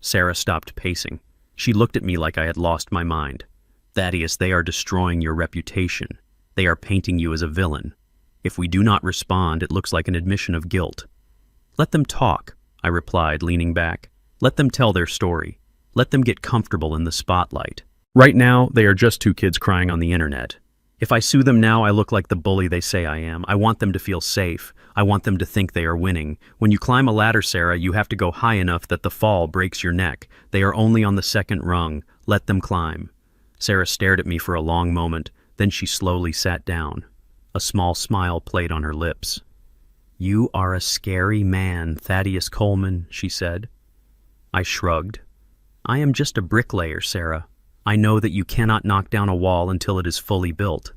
Speaker 1: Sarah stopped pacing. She looked at me like I had lost my mind. "Thaddeus, they are destroying your reputation. They are painting you as a villain. If we do not respond, it looks like an admission of guilt." "Let them talk," I replied, leaning back. "Let them tell their story. Let them get comfortable in the spotlight. Right now, they are just 2 kids crying on the internet. If I sue them now, I look like the bully they say I am. I want them to feel safe. I want them to think they are winning. When you climb a ladder, Sarah, you have to go high enough that the fall breaks your neck. They are only on the 2nd rung. Let them climb." Sarah stared at me for a long moment. Then she slowly sat down. A small smile played on her lips. "You are a scary man, Thaddeus Coleman," she said. I shrugged. "I am just a bricklayer, Sarah. I know that you cannot knock down a wall until it is fully built."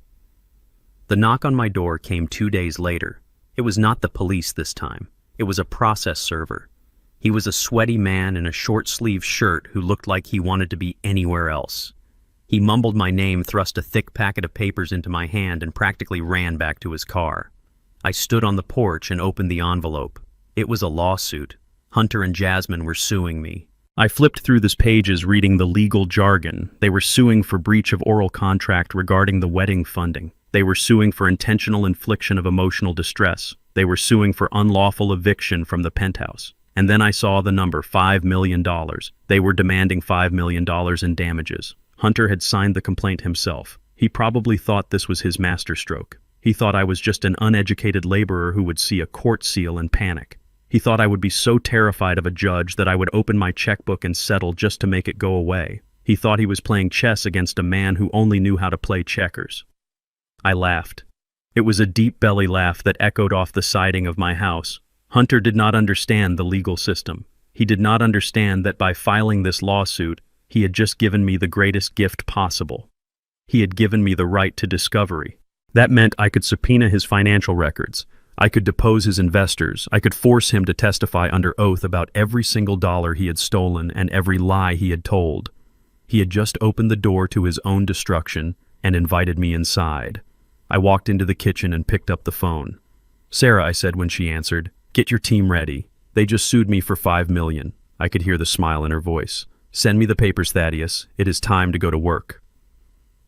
Speaker 1: The knock on my door came 2 days later. It was not the police this time. It was a process server. He was a sweaty man in a short-sleeved shirt who looked like he wanted to be anywhere else. He mumbled my name, thrust a thick packet of papers into my hand, and practically ran back to his car. I stood on the porch and opened the envelope. It was a lawsuit. Hunter and Jasmine were suing me. I flipped through the pages reading the legal jargon. They were suing for breach of oral contract regarding the wedding funding. They were suing for intentional infliction of emotional distress. They were suing for unlawful eviction from the penthouse. And then I saw the number, $5 million. They were demanding $5 million in damages. Hunter had signed the complaint himself. He probably thought this was his masterstroke. He thought I was just an uneducated laborer who would see a court seal and panic. He thought I would be so terrified of a judge that I would open my checkbook and settle just to make it go away. He thought he was playing chess against a man who only knew how to play checkers. I laughed. It was a deep belly laugh that echoed off the siding of my house. Hunter did not understand the legal system. He did not understand that by filing this lawsuit, he had just given me the greatest gift possible. He had given me the right to discovery. That meant I could subpoena his financial records. I could depose his investors. I could force him to testify under oath about every single dollar he had stolen and every lie he had told. He had just opened the door to his own destruction and invited me inside. I walked into the kitchen and picked up the phone. "Sarah," I said when she answered, "get your team ready. They just sued me for $5 million. I could hear the smile in her voice. "Send me the papers, Thaddeus. It is time to go to work."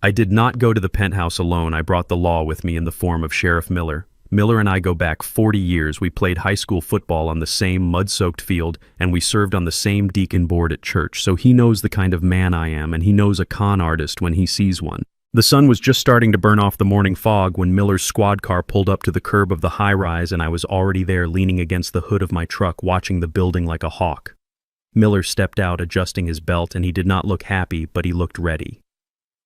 Speaker 1: I did not go to the penthouse alone. I brought the law with me in the form of Sheriff Miller. Miller and I go back 40 years. We played high school football on the same mud-soaked field, and we served on the same deacon board at church, so he knows the kind of man I am, and he knows a con artist when he sees one. The sun was just starting to burn off the morning fog when Miller's squad car pulled up to the curb of the high-rise, and I was already there leaning against the hood of my truck watching the building like a hawk. Miller stepped out, adjusting his belt, and he did not look happy, but he looked ready.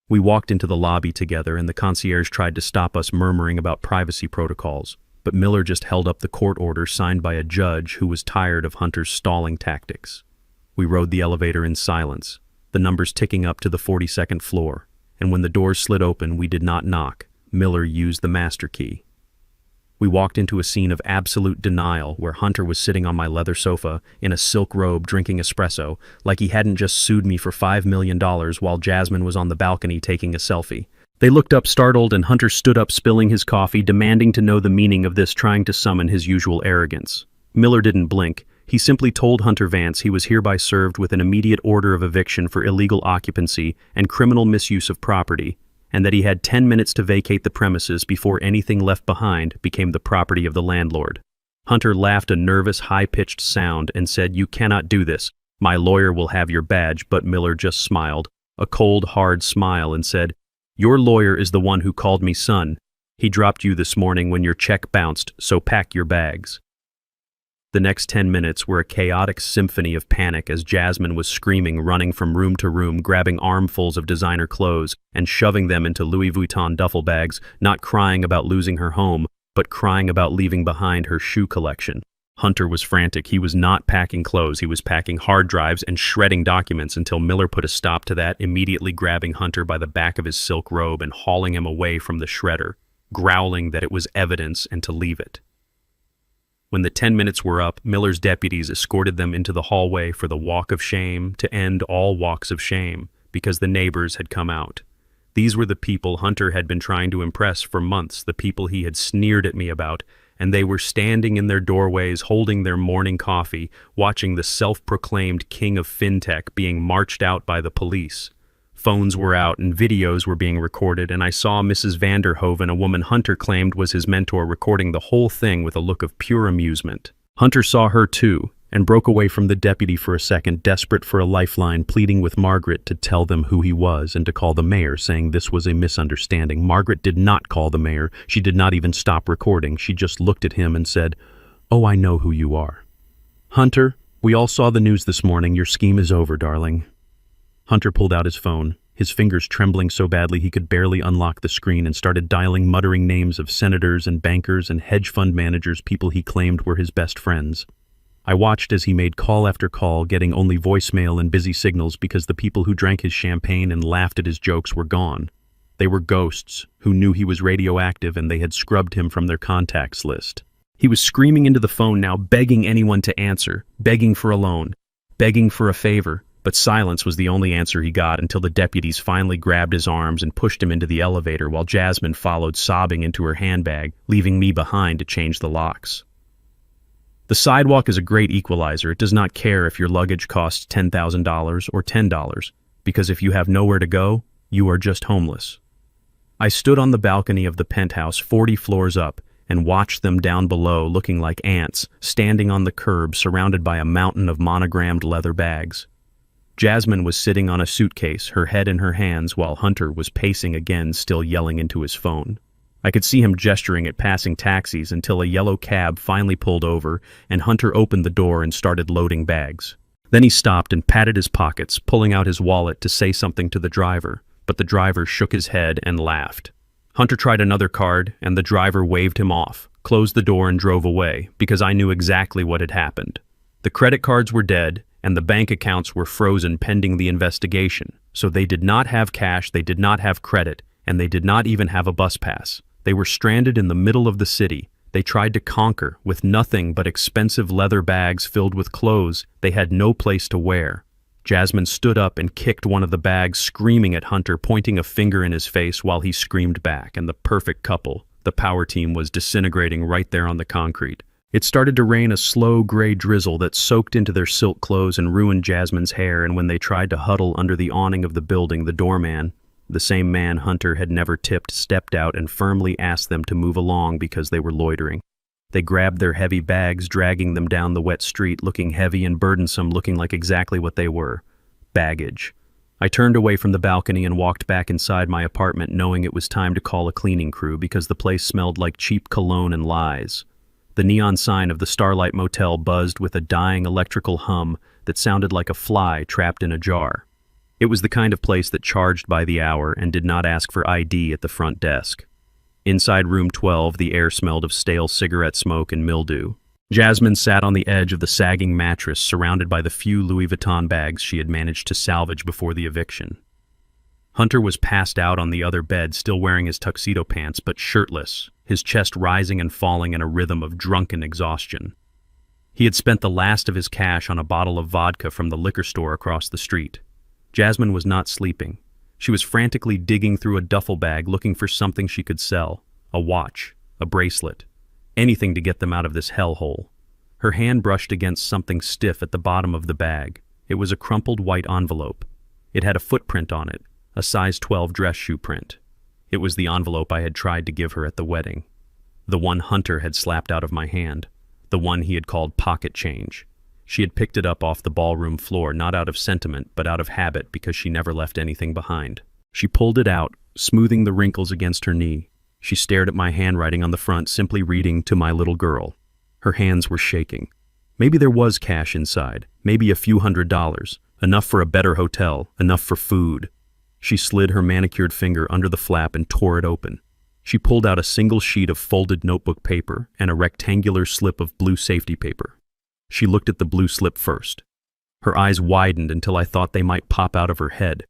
Speaker 1: We walked into the lobby together, and the concierge tried to stop us, murmuring about privacy protocols, but Miller just held up the court order signed by a judge who was tired of Hunter's stalling tactics. We rode the elevator in silence, the numbers ticking up to the 42nd floor, and when the doors slid open, we did not knock. Miller used the master key. We walked into a scene of absolute denial where Hunter was sitting on my leather sofa in a silk robe drinking espresso like he hadn't just sued me for $5 million while Jasmine was on the balcony taking a selfie. They looked up startled and Hunter stood up spilling his coffee, demanding to know the meaning of this, trying to summon his usual arrogance. Miller didn't blink. He simply told Hunter Vance he was hereby served with an immediate order of eviction for illegal occupancy and criminal misuse of property, and that he had 10 minutes to vacate the premises before anything left behind became the property of the landlord. Hunter laughed a nervous, high-pitched sound and said, "You cannot do this. My lawyer will have your badge," but Miller just smiled, a cold, hard smile, and said, "Your lawyer is the one who called me son. He dropped you this morning when your check bounced, so pack your bags." The next 10 minutes were a chaotic symphony of panic as Jasmine was screaming, running from room to room, grabbing armfuls of designer clothes and shoving them into Louis Vuitton duffel bags, not crying about losing her home, but crying about leaving behind her shoe collection. Hunter was frantic. He was not packing clothes. He was packing hard drives and shredding documents until Miller put a stop to that, immediately grabbing Hunter by the back of his silk robe and hauling him away from the shredder, growling that it was evidence and to leave it. When the 10 minutes were up, Miller's deputies escorted them into the hallway for the walk of shame to end all walks of shame, because the neighbors had come out. These were the people Hunter had been trying to impress for months, the people he had sneered at me about, and they were standing in their doorways holding their morning coffee, watching the self-proclaimed king of fintech being marched out by the police. Phones were out and videos were being recorded, and I saw Mrs. Vanderhoven, a woman Hunter claimed was his mentor, recording the whole thing with a look of pure amusement. Hunter saw her too, and broke away from the deputy for a second, desperate for a lifeline, pleading with Margaret to tell them who he was and to call the mayor, saying this was a misunderstanding. Margaret did not call the mayor. She did not even stop recording. She just looked at him and said, "Oh, I know who you are. Hunter, we all saw the news this morning. Your scheme is over, darling." Hunter pulled out his phone, his fingers trembling so badly he could barely unlock the screen, and started dialing, muttering names of senators and bankers and hedge fund managers, people he claimed were his best friends. I watched as he made call after call, getting only voicemail and busy signals because the people who drank his champagne and laughed at his jokes were gone. They were ghosts who knew he was radioactive, and they had scrubbed him from their contacts list. He was screaming into the phone now, begging anyone to answer, begging for a loan, begging for a favor, but silence was the only answer he got until the deputies finally grabbed his arms and pushed him into the elevator while Jasmine followed sobbing into her handbag, leaving me behind to change the locks. The sidewalk is a great equalizer. It does not care if your luggage costs $10,000 or $10, because if you have nowhere to go, you are just homeless. I stood on the balcony of the penthouse 40 floors up and watched them down below looking like ants, standing on the curb surrounded by a mountain of monogrammed leather bags. Jasmine was sitting on a suitcase, her head in her hands, while Hunter was pacing again, still yelling into his phone. I could see him gesturing at passing taxis until a yellow cab finally pulled over and Hunter opened the door and started loading bags. Then he stopped and patted his pockets, pulling out his wallet to say something to the driver, but the driver shook his head and laughed. Hunter tried another card and the driver waved him off, closed the door and drove away, because I knew exactly what had happened. The credit cards were dead and the bank accounts were frozen pending the investigation, so they did not have cash, they did not have credit, and they did not even have a bus pass. They were stranded in the middle of the city. They tried to conquer with nothing but expensive leather bags filled with clothes they had no place to wear. Jasmine stood up and kicked one of the bags, screaming at Hunter, pointing a finger in his face while he screamed back, and the perfect couple, the power team, was disintegrating right there on the concrete. It started to rain, a slow gray drizzle that soaked into their silk clothes and ruined Jasmine's hair, and when they tried to huddle under the awning of the building, the doorman, the same man Hunter had never tipped, stepped out and firmly asked them to move along because they were loitering. They grabbed their heavy bags, dragging them down the wet street, looking heavy and burdensome, looking like exactly what they were: baggage. I turned away from the balcony and walked back inside my apartment, knowing it was time to call a cleaning crew because the place smelled like cheap cologne and lies. The neon sign of the Starlight Motel buzzed with a dying electrical hum that sounded like a fly trapped in a jar. It was the kind of place that charged by the hour and did not ask for ID at the front desk. Inside room 12, the air smelled of stale cigarette smoke and mildew. Jasmine sat on the edge of the sagging mattress, surrounded by the few Louis Vuitton bags she had managed to salvage before the eviction. Hunter was passed out on the other bed, still wearing his tuxedo pants, but shirtless, his chest rising and falling in a rhythm of drunken exhaustion. He had spent the last of his cash on a bottle of vodka from the liquor store across the street. Jasmine was not sleeping. She was frantically digging through a duffel bag looking for something she could sell: a watch, a bracelet, anything to get them out of this hellhole. Her hand brushed against something stiff at the bottom of the bag. It was a crumpled white envelope. It had a footprint on it, a size 12 dress shoe print. It was the envelope I had tried to give her at the wedding. The one Hunter had slapped out of my hand. The one he had called pocket change. She had picked it up off the ballroom floor, not out of sentiment, but out of habit, because she never left anything behind. She pulled it out, smoothing the wrinkles against her knee. She stared at my handwriting on the front, simply reading, "To my little girl." Her hands were shaking. Maybe there was cash inside, maybe a few $100s, enough for a better hotel, enough for food. She slid her manicured finger under the flap and tore it open. She pulled out a single sheet of folded notebook paper and a rectangular slip of blue safety paper. She looked at the blue slip first. Her eyes widened until I thought they might pop out of her head.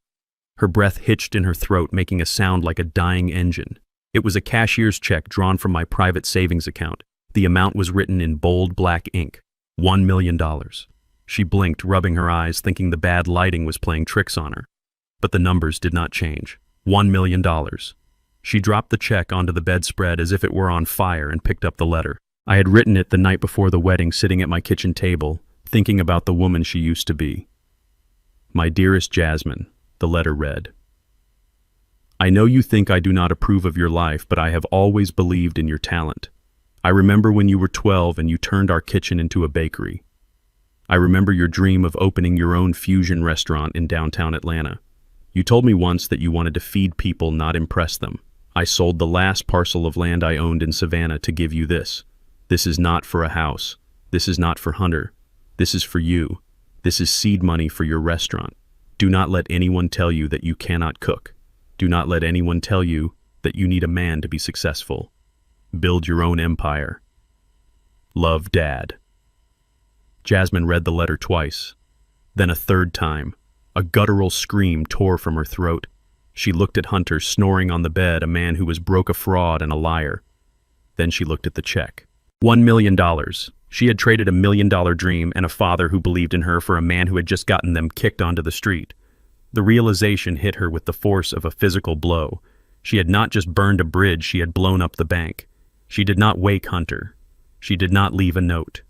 Speaker 1: Her breath hitched in her throat, making a sound like a dying engine. It was a cashier's check drawn from my private savings account. The amount was written in bold black ink. $1 million. She blinked, rubbing her eyes, thinking the bad lighting was playing tricks on her. But the numbers did not change. $1 million. She dropped the check onto the bedspread as if it were on fire and picked up the letter. I had written it the night before the wedding, sitting at my kitchen table, thinking about the woman she used to be. "My dearest Jasmine," the letter read. "I know you think I do not approve of your life, but I have always believed in your talent. I remember when you were 12 and you turned our kitchen into a bakery. I remember your dream of opening your own fusion restaurant in downtown Atlanta. You told me once that you wanted to feed people, not impress them. I sold the last parcel of land I owned in Savannah to give you this. This is not for a house. This is not for Hunter. This is for you. This is seed money for your restaurant. Do not let anyone tell you that you cannot cook. Do not let anyone tell you that you need a man to be successful. Build your own empire. Love, Dad." Jasmine read the letter twice, then a third time. A guttural scream tore from her throat. She looked at Hunter, snoring on the bed, a man who was broke, a fraud, and a liar. Then she looked at the check. $1 million. She had traded $1 million dream and a father who believed in her for a man who had just gotten them kicked onto the street. The realization hit her with the force of a physical blow. She had not just burned a bridge, she had blown up the bank. She did not wake Hunter. She did not leave a note.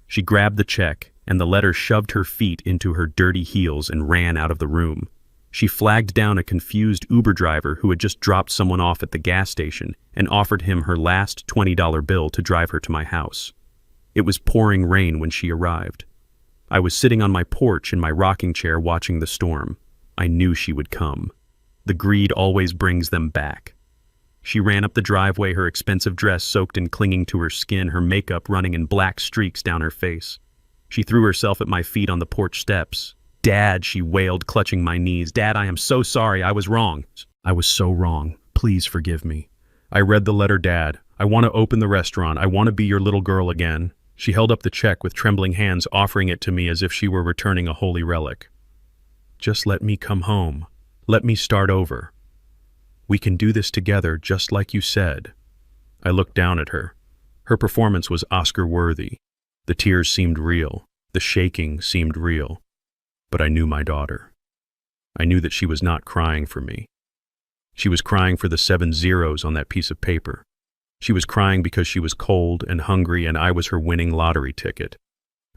Speaker 1: She grabbed the check, and the letter shoved her feet into her dirty heels and ran out of the room. She flagged down a confused Uber driver who had just dropped someone off at the gas station and offered him her last $20 bill to drive her to my house. It was pouring rain when she arrived. I was sitting on my porch in my rocking chair watching the storm. I knew she would come. The greed always brings them back. She ran up the driveway, her expensive dress soaked and clinging to her skin, her makeup running in black streaks down her face. She threw herself at my feet on the porch steps. "Dad," she wailed, clutching my knees. "Dad, I am so sorry. I was wrong. I was so wrong. Please forgive me. I read the letter, Dad. I want to open the restaurant. I want to be your little girl again." She held up the check with trembling hands, offering it to me as if she were returning a holy relic. "Just let me come home. Let me start over. We can do this together, just like you said." I looked down at her. Her performance was Oscar-worthy. The tears seemed real. The shaking seemed real. But I knew my daughter. I knew that she was not crying for me. She was crying for the 7 zeros on that piece of paper. She was crying because she was cold and hungry, and I was her winning lottery ticket.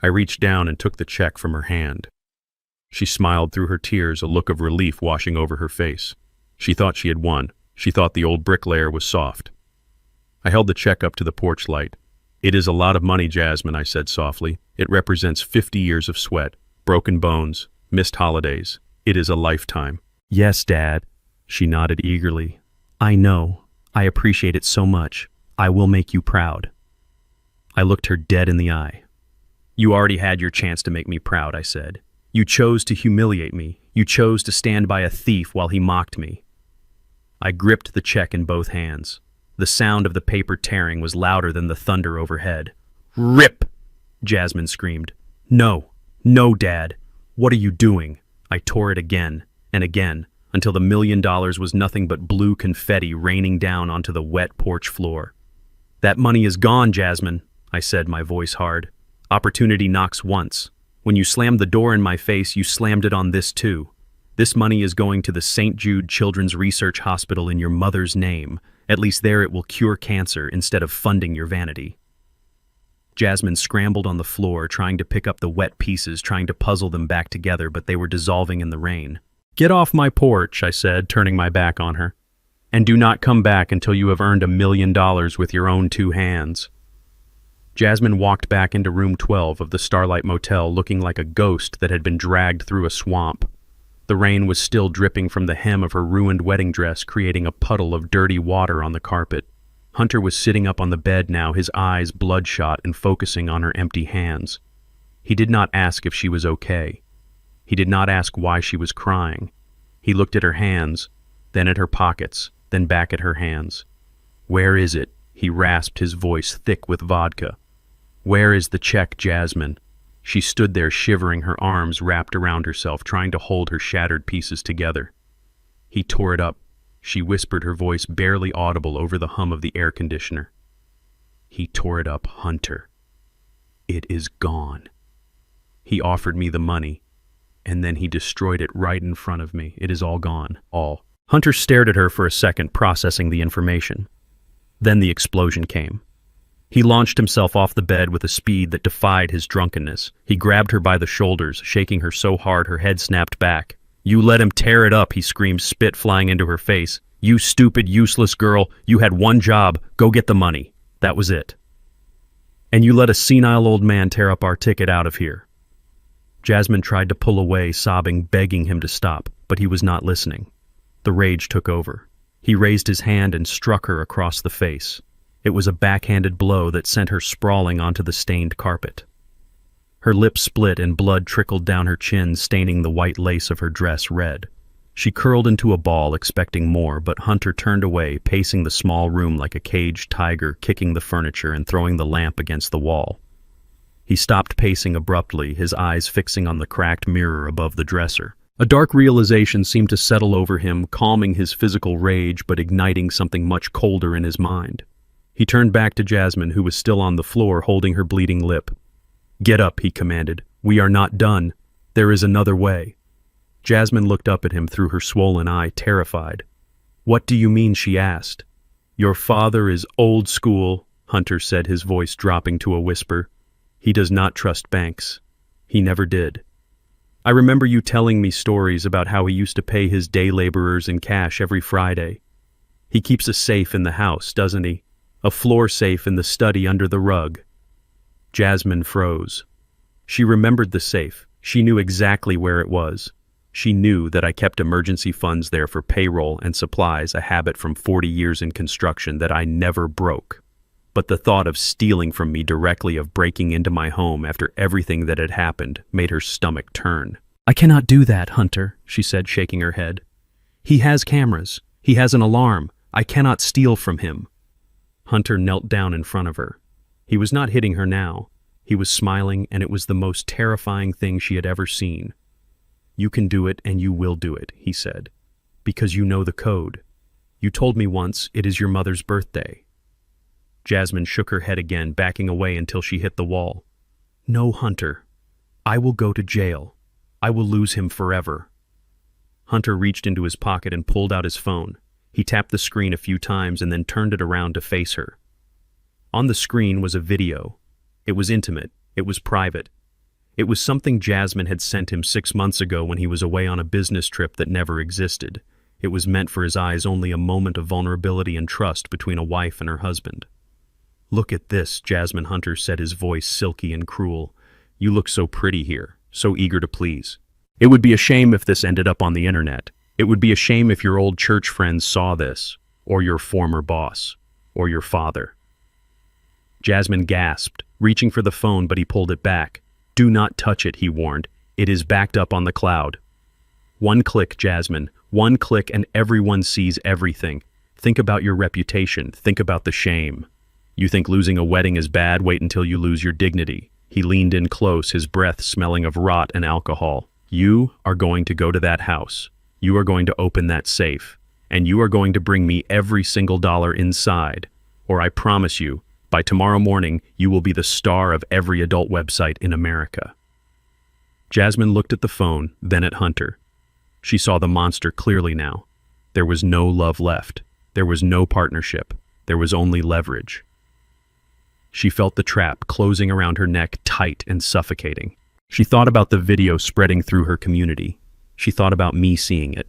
Speaker 1: I reached down and took the check from her hand. She smiled through her tears, a look of relief washing over her face. She thought she had won. She thought the old bricklayer was soft. I held the check up to the porch light. "It is a lot of money, Jasmine," I said softly. "It represents 50 years of sweat, broken bones, missed holidays. It is a lifetime." "Yes, Dad." She nodded eagerly. "I know. I appreciate it so much. I will make you proud." I looked her dead in the eye. "You already had your chance to make me proud," I said. "You chose to humiliate me. You chose to stand by a thief while he mocked me." I gripped the check in both hands. The sound of the paper tearing was louder than the thunder overhead. "Rip!" Jasmine screamed. "No, no, Dad. What are you doing?" I tore it again and again until the $1 million was nothing but blue confetti raining down onto the wet porch floor. "That money is gone, Jasmine," I said, my voice hard. "Opportunity knocks once. When you slammed the door in my face, you slammed it on this too. This money is going to the St. Jude Children's Research Hospital in your mother's name. At least there it will cure cancer instead of funding your vanity." Jasmine scrambled on the floor, trying to pick up the wet pieces, trying to puzzle them back together, but they were dissolving in the rain. "Get off my porch," I said, turning my back on her. "And do not come back until you have earned $1 million with your own 2 hands." Jasmine walked back into room 12 of the Starlight Motel, looking like a ghost that had been dragged through a swamp. The rain was still dripping from the hem of her ruined wedding dress, creating a puddle of dirty water on the carpet. Hunter was sitting up on the bed now, his eyes bloodshot and focusing on her empty hands. He did not ask if she was okay. He did not ask why she was crying. He looked at her hands, then at her pockets, then back at her hands. "Where is it?" He rasped, his voice thick with vodka. "Where is the check, Jasmine?" She stood there shivering, her arms wrapped around herself, trying to hold her shattered pieces together. He tore it up. She whispered, her voice barely audible over the hum of the air conditioner. "He tore it up, Hunter. It is gone. He offered me the money, and then he destroyed it right in front of me. It is all gone, all." Hunter stared at her for a second, processing the information. Then the explosion came. He launched himself off the bed with a speed that defied his drunkenness. He grabbed her by the shoulders, shaking her so hard her head snapped back. "You let him tear it up," he screamed, spit flying into her face. "You stupid, useless girl. You had one job. Go get the money. That was it. And you let a senile old man tear up our ticket out of here." Jasmine tried to pull away, sobbing, begging him to stop, but he was not listening. The rage took over. He raised his hand and struck her across the face. It was a backhanded blow that sent her sprawling onto the stained carpet. Her lips split and blood trickled down her chin, staining the white lace of her dress red. She curled into a ball, expecting more, but Hunter turned away, pacing the small room like a caged tiger, kicking the furniture and throwing the lamp against the wall. He stopped pacing abruptly, his eyes fixing on the cracked mirror above the dresser. A dark realization seemed to settle over him, calming his physical rage but igniting something much colder in his mind. He turned back to Jasmine, who was still on the floor, holding her bleeding lip. "Get up," he commanded. "We are not done. There is another way." Jasmine looked up at him through her swollen eye, terrified. "What do you mean?" she asked. "Your father is old school," Hunter said, his voice dropping to a whisper. "He does not trust banks. He never did. I remember you telling me stories about how he used to pay his day laborers in cash every Friday. He keeps a safe in the house, doesn't he? A floor safe in the study under the rug." Jasmine froze. She remembered the safe. She knew exactly where it was. She knew that I kept emergency funds there for payroll and supplies, a habit from 40 years in construction that I never broke. But the thought of stealing from me directly, of breaking into my home after everything that had happened, made her stomach turn. "I cannot do that, Hunter," she said, shaking her head. "He has cameras. He has an alarm. I cannot steal from him." Hunter knelt down in front of her. He was not hitting her now. He was smiling, and it was the most terrifying thing she had ever seen. "You can do it, and you will do it," he said, "because you know the code. You told me once it is your mother's birthday." Jasmine shook her head again, backing away until she hit the wall. "No, Hunter. I will go to jail. I will lose him forever." Hunter reached into his pocket and pulled out his phone. He tapped the screen a few times and then turned it around to face her. On the screen was a video. It was intimate. It was private. It was something Jasmine had sent him 6 months ago when he was away on a business trip that never existed. It was meant for his eyes, only a moment of vulnerability and trust between a wife and her husband. "Look at this," Jasmine, Hunter said, his voice silky and cruel. "You look so pretty here, so eager to please. It would be a shame if this ended up on the internet. It would be a shame if your old church friends saw this, or your former boss, or your father." Jasmine gasped, reaching for the phone, but he pulled it back. "Do not touch it," he warned. "It is backed up on the cloud." "One click, Jasmine. One click and everyone sees everything. Think about your reputation. Think about the shame. You think losing a wedding is bad? Wait until you lose your dignity." He leaned in close, his breath smelling of rot and alcohol. "You are going to go to that house. You are going to open that safe. And you are going to bring me every single dollar inside. Or I promise you, by tomorrow morning, you will be the star of every adult website in America." Jasmine looked at the phone, then at Hunter. She saw the monster clearly now. There was no love left. There was no partnership. There was only leverage. She felt the trap closing around her neck, tight and suffocating. She thought about the video spreading through her community. She thought about me seeing it.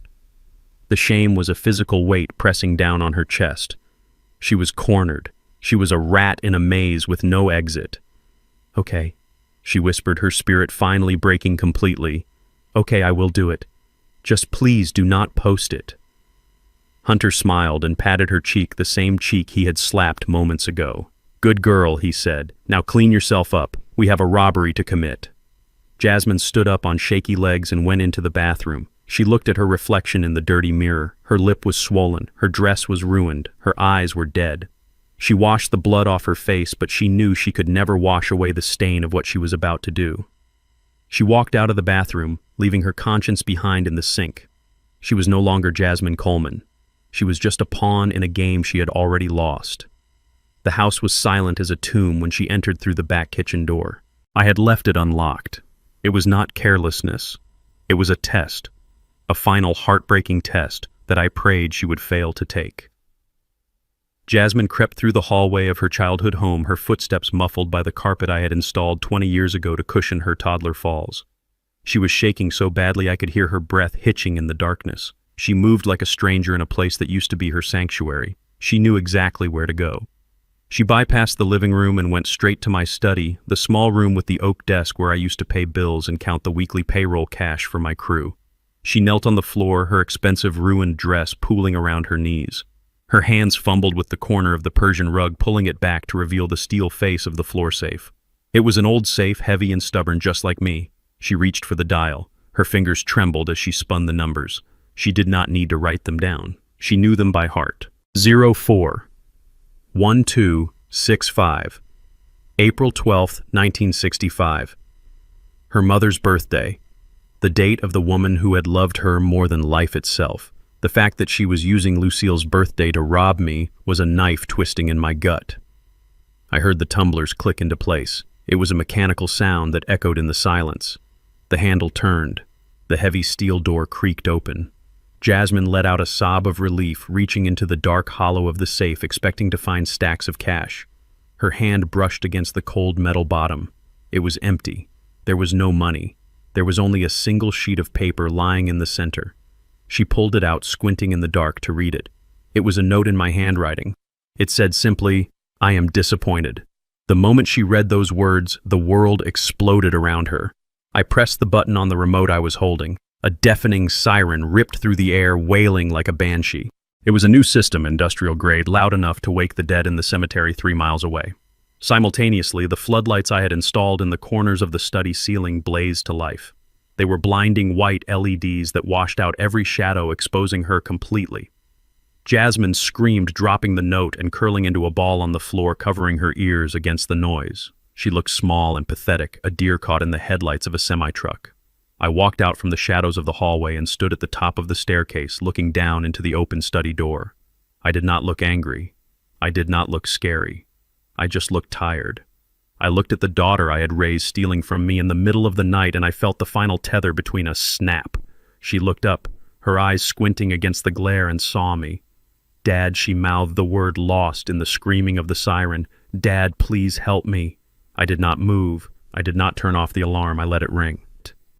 Speaker 1: The shame was a physical weight pressing down on her chest. She was cornered. She was a rat in a maze with no exit. "Okay," she whispered, her spirit finally breaking completely. "Okay, I will do it. Just please do not post it." Hunter smiled and patted her cheek, the same cheek he had slapped moments ago. "Good girl," he said. "Now clean yourself up. We have a robbery to commit." Jasmine stood up on shaky legs and went into the bathroom. She looked at her reflection in the dirty mirror. Her lip was swollen, her dress was ruined, her eyes were dead. She washed the blood off her face, but she knew she could never wash away the stain of what she was about to do. She walked out of the bathroom, leaving her conscience behind in the sink. She was no longer Jasmine Coleman. She was just a pawn in a game she had already lost. The house was silent as a tomb when she entered through the back kitchen door. I had left it unlocked. It was not carelessness. It was a test. A final heartbreaking test that I prayed she would fail to take. Jasmine crept through the hallway of her childhood home, her footsteps muffled by the carpet I had installed 20 years ago to cushion her toddler falls. She was shaking so badly I could hear her breath hitching in the darkness. She moved like a stranger in a place that used to be her sanctuary. She knew exactly where to go. She bypassed the living room and went straight to my study, the small room with the oak desk where I used to pay bills and count the weekly payroll cash for my crew. She knelt on the floor, her expensive ruined dress pooling around her knees. Her hands fumbled with the corner of the Persian rug, pulling it back to reveal the steel face of the floor safe. It was an old safe, heavy and stubborn, just like me. She reached for the dial. Her fingers trembled as she spun the numbers. She did not need to write them down. She knew them by heart. 04 1265. April 12, 1965. Her mother's birthday. The date of the woman who had loved her more than life itself. The fact that she was using Lucille's birthday to rob me was a knife twisting in my gut. I heard the tumblers click into place. It was a mechanical sound that echoed in the silence. The handle turned. The heavy steel door creaked open. Jasmine let out a sob of relief, reaching into the dark hollow of the safe, expecting to find stacks of cash. Her hand brushed against the cold metal bottom. It was empty. There was no money. There was only a single sheet of paper lying in the center. She pulled it out, squinting in the dark to read it. It was a note in my handwriting. It said simply, "I am disappointed." The moment she read those words, the world exploded around her. I pressed the button on the remote I was holding. A deafening siren ripped through the air, wailing like a banshee. It was a new system, industrial grade, loud enough to wake the dead in the cemetery 3 miles away. Simultaneously, the floodlights I had installed in the corners of the study ceiling blazed to life. They were blinding white LEDs that washed out every shadow, exposing her completely. Jasmine screamed, dropping the note and curling into a ball on the floor, covering her ears against the noise. She looked small and pathetic, a deer caught in the headlights of a semi-truck. I walked out from the shadows of the hallway and stood at the top of the staircase, looking down into the open study door. I did not look angry. I did not look scary. I just looked tired. I looked at the daughter I had raised stealing from me in the middle of the night, and I felt the final tether between us snap. She looked up, her eyes squinting against the glare, and saw me. "Dad," she mouthed the word lost in the screaming of the siren. "Dad, please help me." I did not move. I did not turn off the alarm. I let it ring.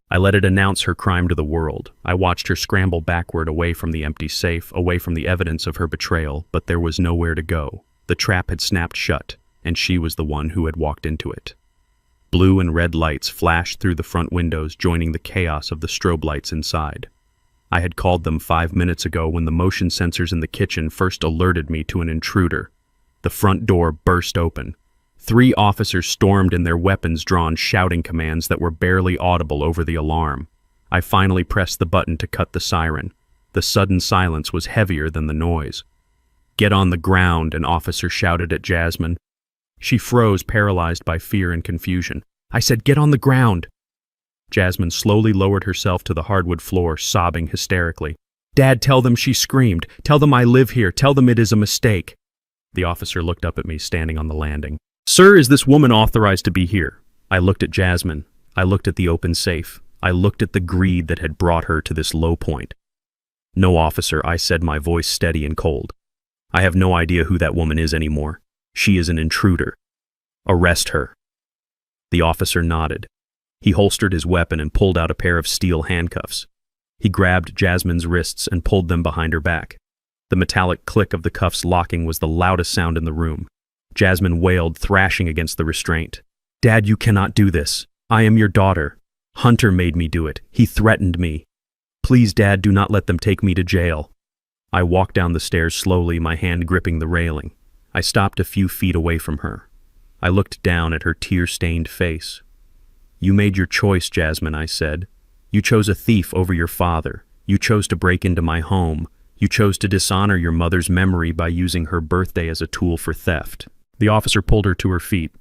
Speaker 1: I let it announce her crime to the world. I watched her scramble backward, away from the empty safe, away from the evidence of her betrayal, but there was nowhere to go. The trap had snapped shut, and she was the one who had walked into it. Blue and red lights flashed through the front windows, joining the chaos of the strobe lights inside. I had called them 5 minutes ago when the motion sensors in the kitchen first alerted me to an intruder. The front door burst open. 3 officers stormed in, their weapons drawn, shouting commands that were barely audible over the alarm. I finally pressed the button to cut the siren. The sudden silence was heavier than the noise. "Get on the ground," an officer shouted at Jasmine. She froze, paralyzed by fear and confusion. I said, "Get on the ground." Jasmine slowly lowered herself to the hardwood floor, sobbing hysterically. "Dad, tell them," she screamed. "Tell them I live here. Tell them it is a mistake." The officer looked up at me, standing on the landing. "Sir, is this woman authorized to be here?" I looked at Jasmine. I looked at the open safe. I looked at the greed that had brought her to this low point. "No, officer," I said, my voice steady and cold. "I have no idea who that woman is anymore. She is an intruder." Arrest her." The officer nodded. He holstered his weapon and pulled out a pair of steel handcuffs. He grabbed Jasmine's wrists and pulled them behind her back. The metallic click of the cuffs locking was the loudest sound in the room. Jasmine wailed, thrashing against the restraint. "Dad, you cannot do this. I am your daughter. Hunter made me do it. He threatened me. Please, Dad, do not let them take me to jail." I walked down the stairs slowly, my hand gripping the railing. I stopped a few feet away from her. I looked down at her tear-stained face. "You made your choice, Jasmine," I said. "You chose a thief over your father. You chose to break into my home. You chose to dishonor your mother's memory by using her birthday as a tool for theft." The officer pulled her to her feet.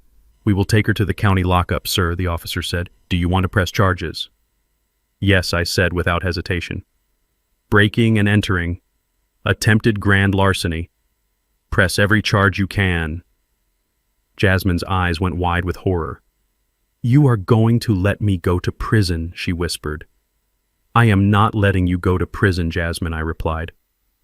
Speaker 1: "We will take her to the county lockup, sir," the officer said. "Do you want to press charges?" "Yes," I said without hesitation. "Breaking and entering. Attempted grand larceny. Press every charge you can." Jasmine's eyes went wide with horror. "You are going to let me go to prison," she whispered. "I am not letting you go to prison, Jasmine," I replied.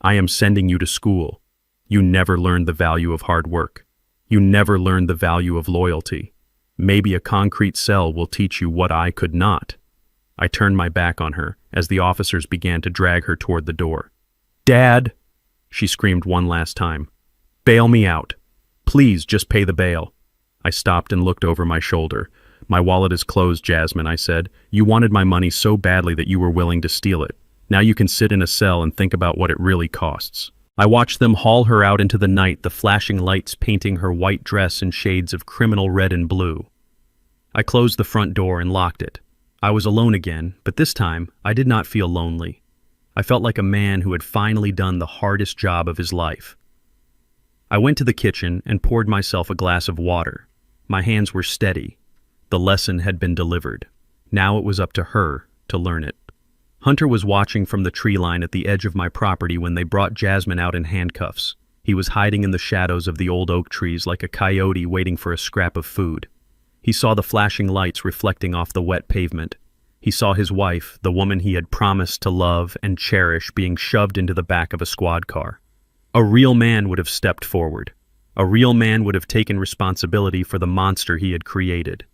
Speaker 1: "I am sending you to school. You never learned the value of hard work. You never learned the value of loyalty. Maybe a concrete cell will teach you what I could not." I turned my back on her as the officers began to drag her toward the door. "Dad!" she screamed one last time. "Bail me out. Please, just pay the bail." I stopped and looked over my shoulder. "My wallet is closed, Jasmine," I said. "You wanted my money so badly that you were willing to steal it. Now you can sit in a cell and think about what it really costs." I watched them haul her out into the night, the flashing lights painting her white dress in shades of criminal red and blue. I closed the front door and locked it. I was alone again, but this time I did not feel lonely. I felt like a man who had finally done the hardest job of his life. I went to the kitchen and poured myself a glass of water. My hands were steady. The lesson had been delivered. Now it was up to her to learn it. Hunter was watching from the tree line at the edge of my property when they brought Jasmine out in handcuffs. He was hiding in the shadows of the old oak trees like a coyote waiting for a scrap of food. He saw the flashing lights reflecting off the wet pavement. He saw his wife, the woman he had promised to love and cherish, being shoved into the back of a squad car. A real man would have stepped forward. A real man would have taken responsibility for the monster he had created.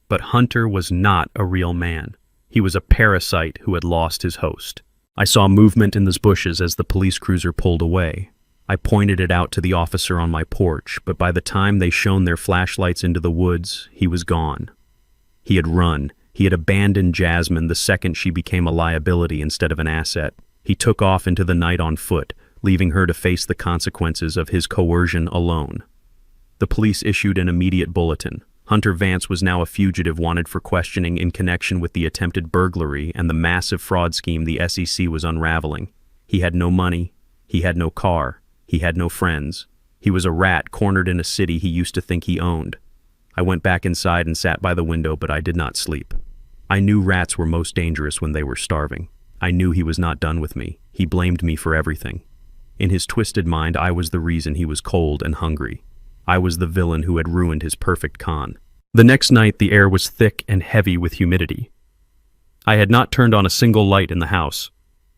Speaker 1: But Hunter was not a real man. He was a parasite who had lost his host. I saw movement in the bushes as the police cruiser pulled away. I pointed it out to the officer on my porch, but by the time they shone their flashlights into the woods, he was gone. He had run. He had abandoned Jasmine the second she became a liability instead of an asset. He took off into the night on foot, leaving her to face the consequences of his coercion alone. The police issued an immediate bulletin. Hunter Vance was now a fugitive wanted for questioning in connection with the attempted burglary and the massive fraud scheme the SEC was unraveling. He had no money. He had no car. He had no friends. He was a rat cornered in a city he used to think he owned. I went back inside and sat by the window, but I did not sleep. I knew rats were most dangerous when they were starving. I knew he was not done with me. He blamed me for everything. In his twisted mind, I was the reason he was cold and hungry. I was the villain who had ruined his perfect con. The next night, the air was thick and heavy with humidity. I had not turned on a single light in the house.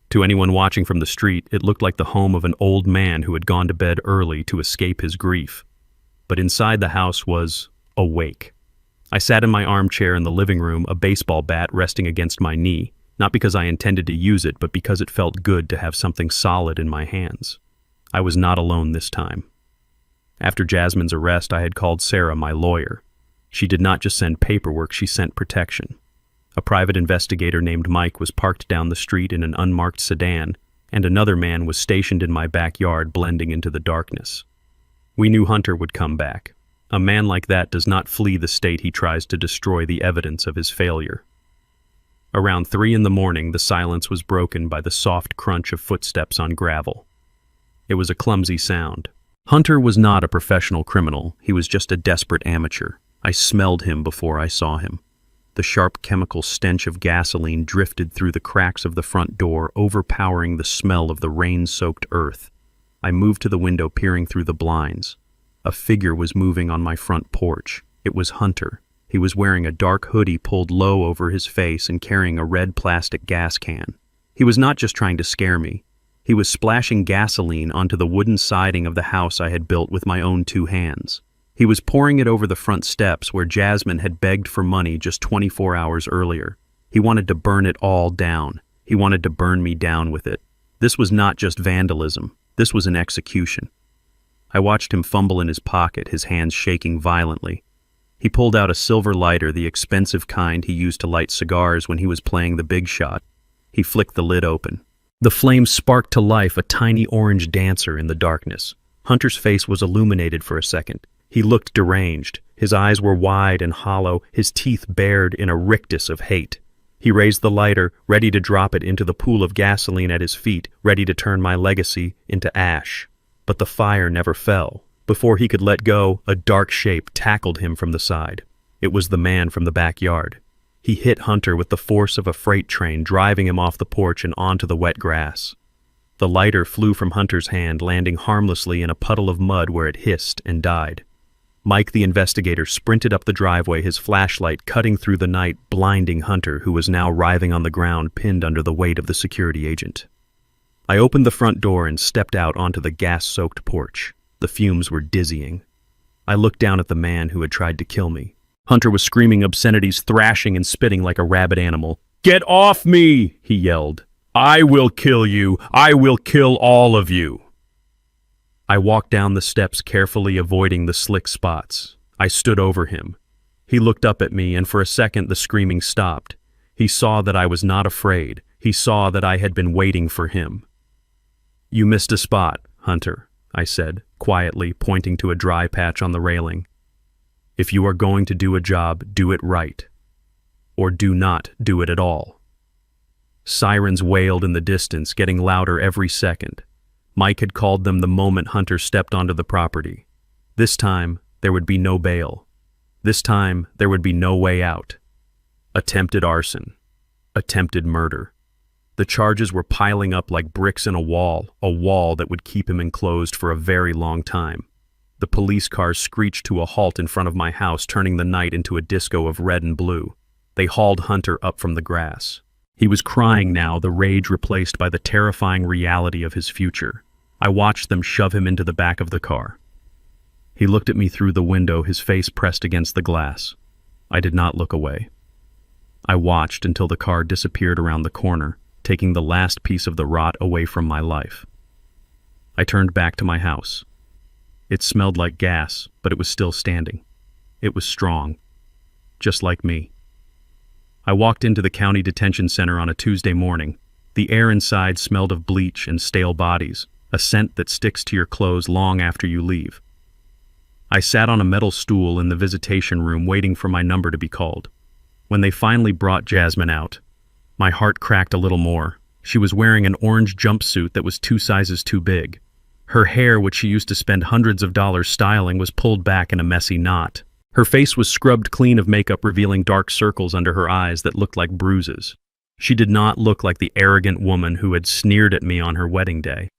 Speaker 1: To anyone watching from the street, it looked like the home of an old man who had gone to bed early to escape his grief. But inside the house was awake. I sat in my armchair in the living room, a baseball bat resting against my knee, not because I intended to use it, but because it felt good to have something solid in my hands. I was not alone this time. After Jasmine's arrest, I had called Sarah, my lawyer. She did not just send paperwork, she sent protection. A private investigator named Mike was parked down the street in an unmarked sedan, and another man was stationed in my backyard, blending into the darkness. We knew Hunter would come back. A man like that does not flee the state he tries to destroy the evidence of his failure. Around 3 a.m, the silence was broken by the soft crunch of footsteps on gravel. It was a clumsy sound. Hunter was not a professional criminal. He was just a desperate amateur. I smelled him before I saw him. The sharp chemical stench of gasoline drifted through the cracks of the front door, overpowering the smell of the rain-soaked earth. I moved to the window, peering through the blinds. A figure was moving on my front porch. It was Hunter. He was wearing a dark hoodie pulled low over his face and carrying a red plastic gas can. He was not just trying to scare me. He was splashing gasoline onto the wooden siding of the house I had built with my own 2 hands. He was pouring it over the front steps where Jasmine had begged for money just 24 hours earlier. He wanted to burn it all down. He wanted to burn me down with it. This was not just vandalism. This was an execution. I watched him fumble in his pocket, his hands shaking violently. He pulled out a silver lighter, the expensive kind he used to light cigars when he was playing the big shot. He flicked the lid open. The flames sparked to life a tiny orange dancer in the darkness. Hunter's face was illuminated for a second. He looked deranged. His eyes were wide and hollow, his teeth bared in a rictus of hate. He raised the lighter, ready to drop it into the pool of gasoline at his feet, ready to turn my legacy into ash. But the fire never fell. Before he could let go, a dark shape tackled him from the side. It was the man from the backyard. He hit Hunter with the force of a freight train, driving him off the porch and onto the wet grass. The lighter flew from Hunter's hand, landing harmlessly in a puddle of mud where it hissed and died. Mike, the investigator, sprinted up the driveway, his flashlight cutting through the night, blinding Hunter, who was now writhing on the ground, pinned under the weight of the security agent. I opened the front door and stepped out onto the gas-soaked porch. The fumes were dizzying. I looked down at the man who had tried to kill me. Hunter was screaming obscenities, thrashing and spitting like a rabid animal. "Get off me!" he yelled. "I will kill you! I will kill all of you!" I walked down the steps, carefully avoiding the slick spots. I stood over him. He looked up at me, and for a second the screaming stopped. He saw that I was not afraid. He saw that I had been waiting for him. "You missed a spot, Hunter," I said, quietly, pointing to a dry patch on the railing. "If you are going to do a job, do it right. Or do not do it at all." Sirens wailed in the distance, getting louder every second. Mike had called them the moment Hunter stepped onto the property. This time, there would be no bail. This time, there would be no way out. Attempted arson. Attempted murder. The charges were piling up like bricks in a wall that would keep him enclosed for a very long time. The police cars screeched to a halt in front of my house, turning the night into a disco of red and blue. They hauled Hunter up from the grass. He was crying now, the rage replaced by the terrifying reality of his future. I watched them shove him into the back of the car. He looked at me through the window, his face pressed against the glass. I did not look away. I watched until the car disappeared around the corner, taking the last piece of the rot away from my life. I turned back to my house. It smelled like gas, but it was still standing. It was strong, just like me. I walked into the county detention center on a Tuesday morning. The air inside smelled of bleach and stale bodies, a scent that sticks to your clothes long after you leave. I sat on a metal stool in the visitation room waiting for my number to be called. When they finally brought Jasmine out, my heart cracked a little more. She was wearing an orange jumpsuit that was 2 sizes too big. Her hair, which she used to spend hundreds of dollars styling, was pulled back in a messy knot. Her face was scrubbed clean of makeup, revealing dark circles under her eyes that looked like bruises. She did not look like the arrogant woman who had sneered at me on her wedding day.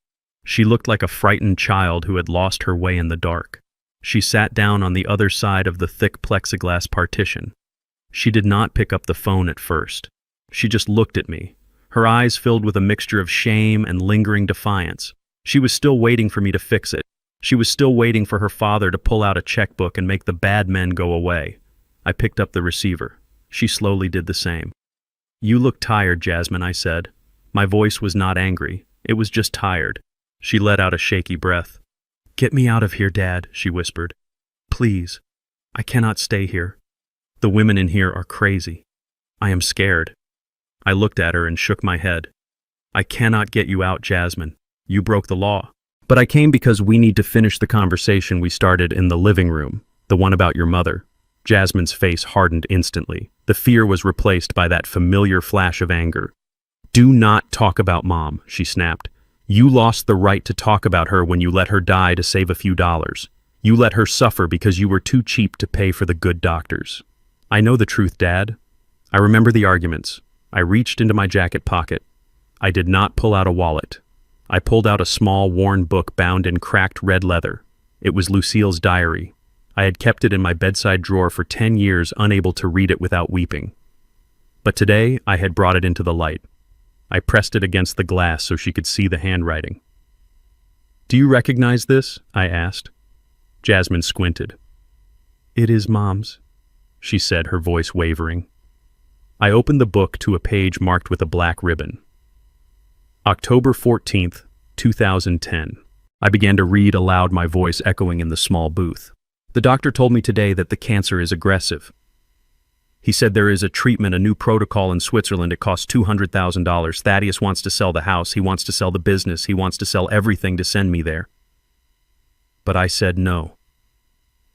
Speaker 1: She looked like a frightened child who had lost her way in the dark. She sat down on the other side of the thick plexiglass partition. She did not pick up the phone at first. She just looked at me, her eyes filled with a mixture of shame and lingering defiance. She was still waiting for me to fix it. She was still waiting for her father to pull out a checkbook and make the bad men go away. I picked up the receiver. She slowly did the same. "You look tired, Jasmine," I said. My voice was not angry. It was just tired. She let out a shaky breath. "Get me out of here, Dad," she whispered. "Please. I cannot stay here. The women in here are crazy. I am scared." I looked at her and shook my head. "I cannot get you out, Jasmine. You broke the law. But I came because we need to finish the conversation we started in the living room, the one about your mother." Jasmine's face hardened instantly. The fear was replaced by that familiar flash of anger. "Do not talk about Mom," she snapped. "You lost the right to talk about her when you let her die to save a few dollars. You let her suffer because you were too cheap to pay for the good doctors." "I know the truth, Dad. I remember the arguments." I reached into my jacket pocket. I did not pull out a wallet. I pulled out a small, worn book bound in cracked red leather. It was Lucille's diary. I had kept it in my bedside drawer for 10 years, unable to read it without weeping. But today, I had brought it into the light. I pressed it against the glass so she could see the handwriting. "Do you recognize this?" I asked. Jasmine squinted. It is Mom's, she said, her voice wavering. I opened the book to a page marked with a black ribbon. October 14th, 2010. I began to read aloud, my voice echoing in the small booth. The doctor told me today that the cancer is aggressive. He said there is a treatment, a new protocol in Switzerland. It costs $200,000. Thaddeus wants to sell the house. He wants to sell the business. He wants to sell everything to send me there. But I said no.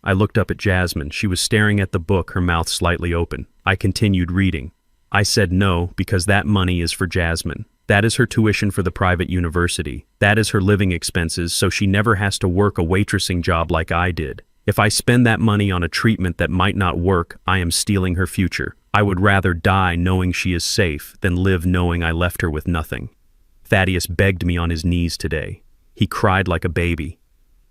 Speaker 1: I looked up at Jasmine. She was staring at the book, her mouth slightly open. I continued reading. I said no because that money is for Jasmine. That is her tuition for the private university. That is her living expenses, so she never has to work a waitressing job like I did. If I spend that money on a treatment that might not work, I am stealing her future. I would rather die knowing she is safe than live knowing I left her with nothing. Thaddeus begged me on his knees today. He cried like a baby.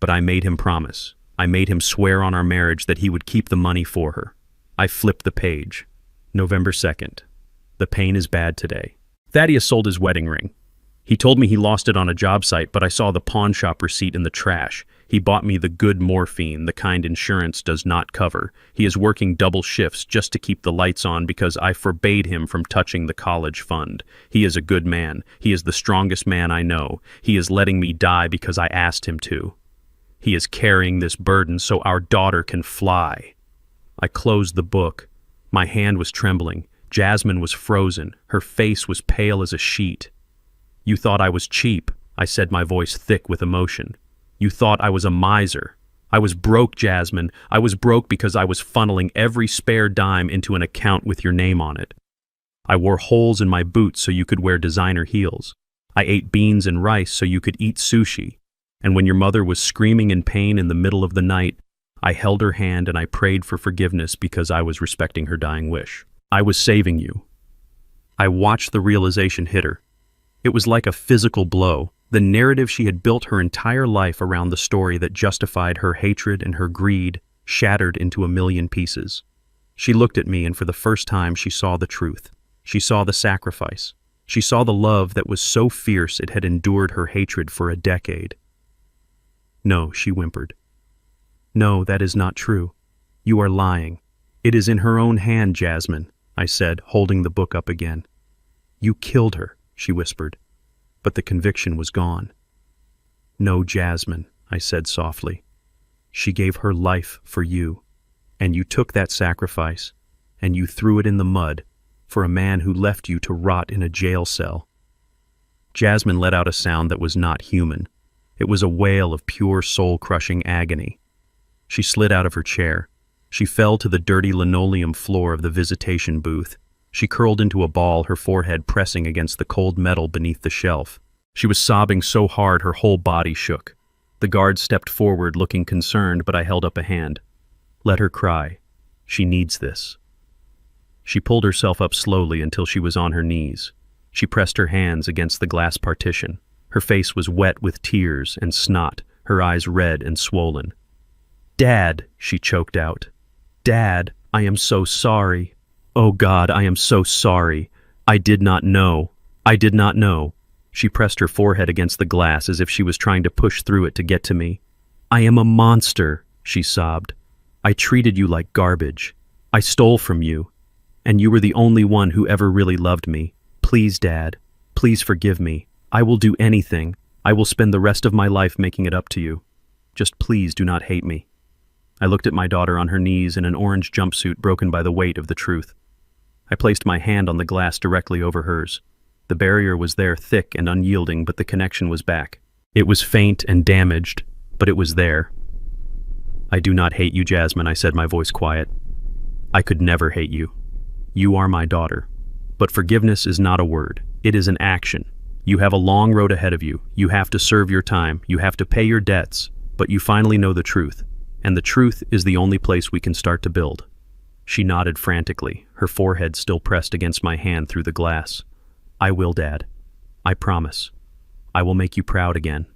Speaker 1: But I made him promise. I made him swear on our marriage that he would keep the money for her. I flipped the page. November 2nd. The pain is bad today. Thaddeus sold his wedding ring. He told me he lost it on a job site, but I saw the pawn shop receipt in the trash. He bought me the good morphine, the kind insurance does not cover. He is working double shifts just to keep the lights on because I forbade him from touching the college fund. He is a good man. He is the strongest man I know. He is letting me die because I asked him to. He is carrying this burden so our daughter can fly. I closed the book. My hand was trembling. Jasmine was frozen. Her face was pale as a sheet. You thought I was cheap, I said, my voice thick with emotion. You thought I was a miser. I was broke, Jasmine. I was broke because I was funneling every spare dime into an account with your name on it. I wore holes in my boots so you could wear designer heels. I ate beans and rice so you could eat sushi. And when your mother was screaming in pain in the middle of the night, I held her hand and I prayed for forgiveness because I was respecting her dying wish. I was saving you. I watched the realization hit her. It was like a physical blow. The narrative she had built her entire life around the story that justified her hatred and her greed shattered into a million pieces. She looked at me, and for the first time she saw the truth. She saw the sacrifice. She saw the love that was so fierce it had endured her hatred for a decade. No, she whimpered. No, that is not true. You are lying. It is in her own hand, Jasmine, I said, holding the book up again. You killed her, she whispered, but the conviction was gone. No, Jasmine, I said softly. She gave her life for you, and you took that sacrifice, and you threw it in the mud for a man who left you to rot in a jail cell. Jasmine let out a sound that was not human. It was a wail of pure soul-crushing agony. She slid out of her chair. She fell to the dirty linoleum floor of the visitation booth. She curled into a ball, her forehead pressing against the cold metal beneath the shelf. She was sobbing so hard her whole body shook. The guard stepped forward, looking concerned, but I held up a hand. Let her cry. She needs this. She pulled herself up slowly until she was on her knees. She pressed her hands against the glass partition. Her face was wet with tears and snot, her eyes red and swollen. Dad, she choked out. Dad, I am so sorry. Oh God, I am so sorry. I did not know. I did not know. She pressed her forehead against the glass as if she was trying to push through it to get to me. I am a monster, she sobbed. I treated you like garbage. I stole from you. And you were the only one who ever really loved me. Please, Dad. Please forgive me. I will do anything. I will spend the rest of my life making it up to you. Just please do not hate me. I looked at my daughter on her knees in an orange jumpsuit broken by the weight of the truth. I placed my hand on the glass directly over hers. The barrier was there, thick and unyielding, but the connection was back. It was faint and damaged, but it was there. I do not hate you, Jasmine, I said, my voice quiet. I could never hate you. You are my daughter. But forgiveness is not a word. It is an action. You have a long road ahead of you. You have to serve your time. You have to pay your debts. But you finally know the truth. And the truth is the only place we can start to build. She nodded frantically, her forehead still pressed against my hand through the glass. I will, Dad. I promise. I will make you proud again.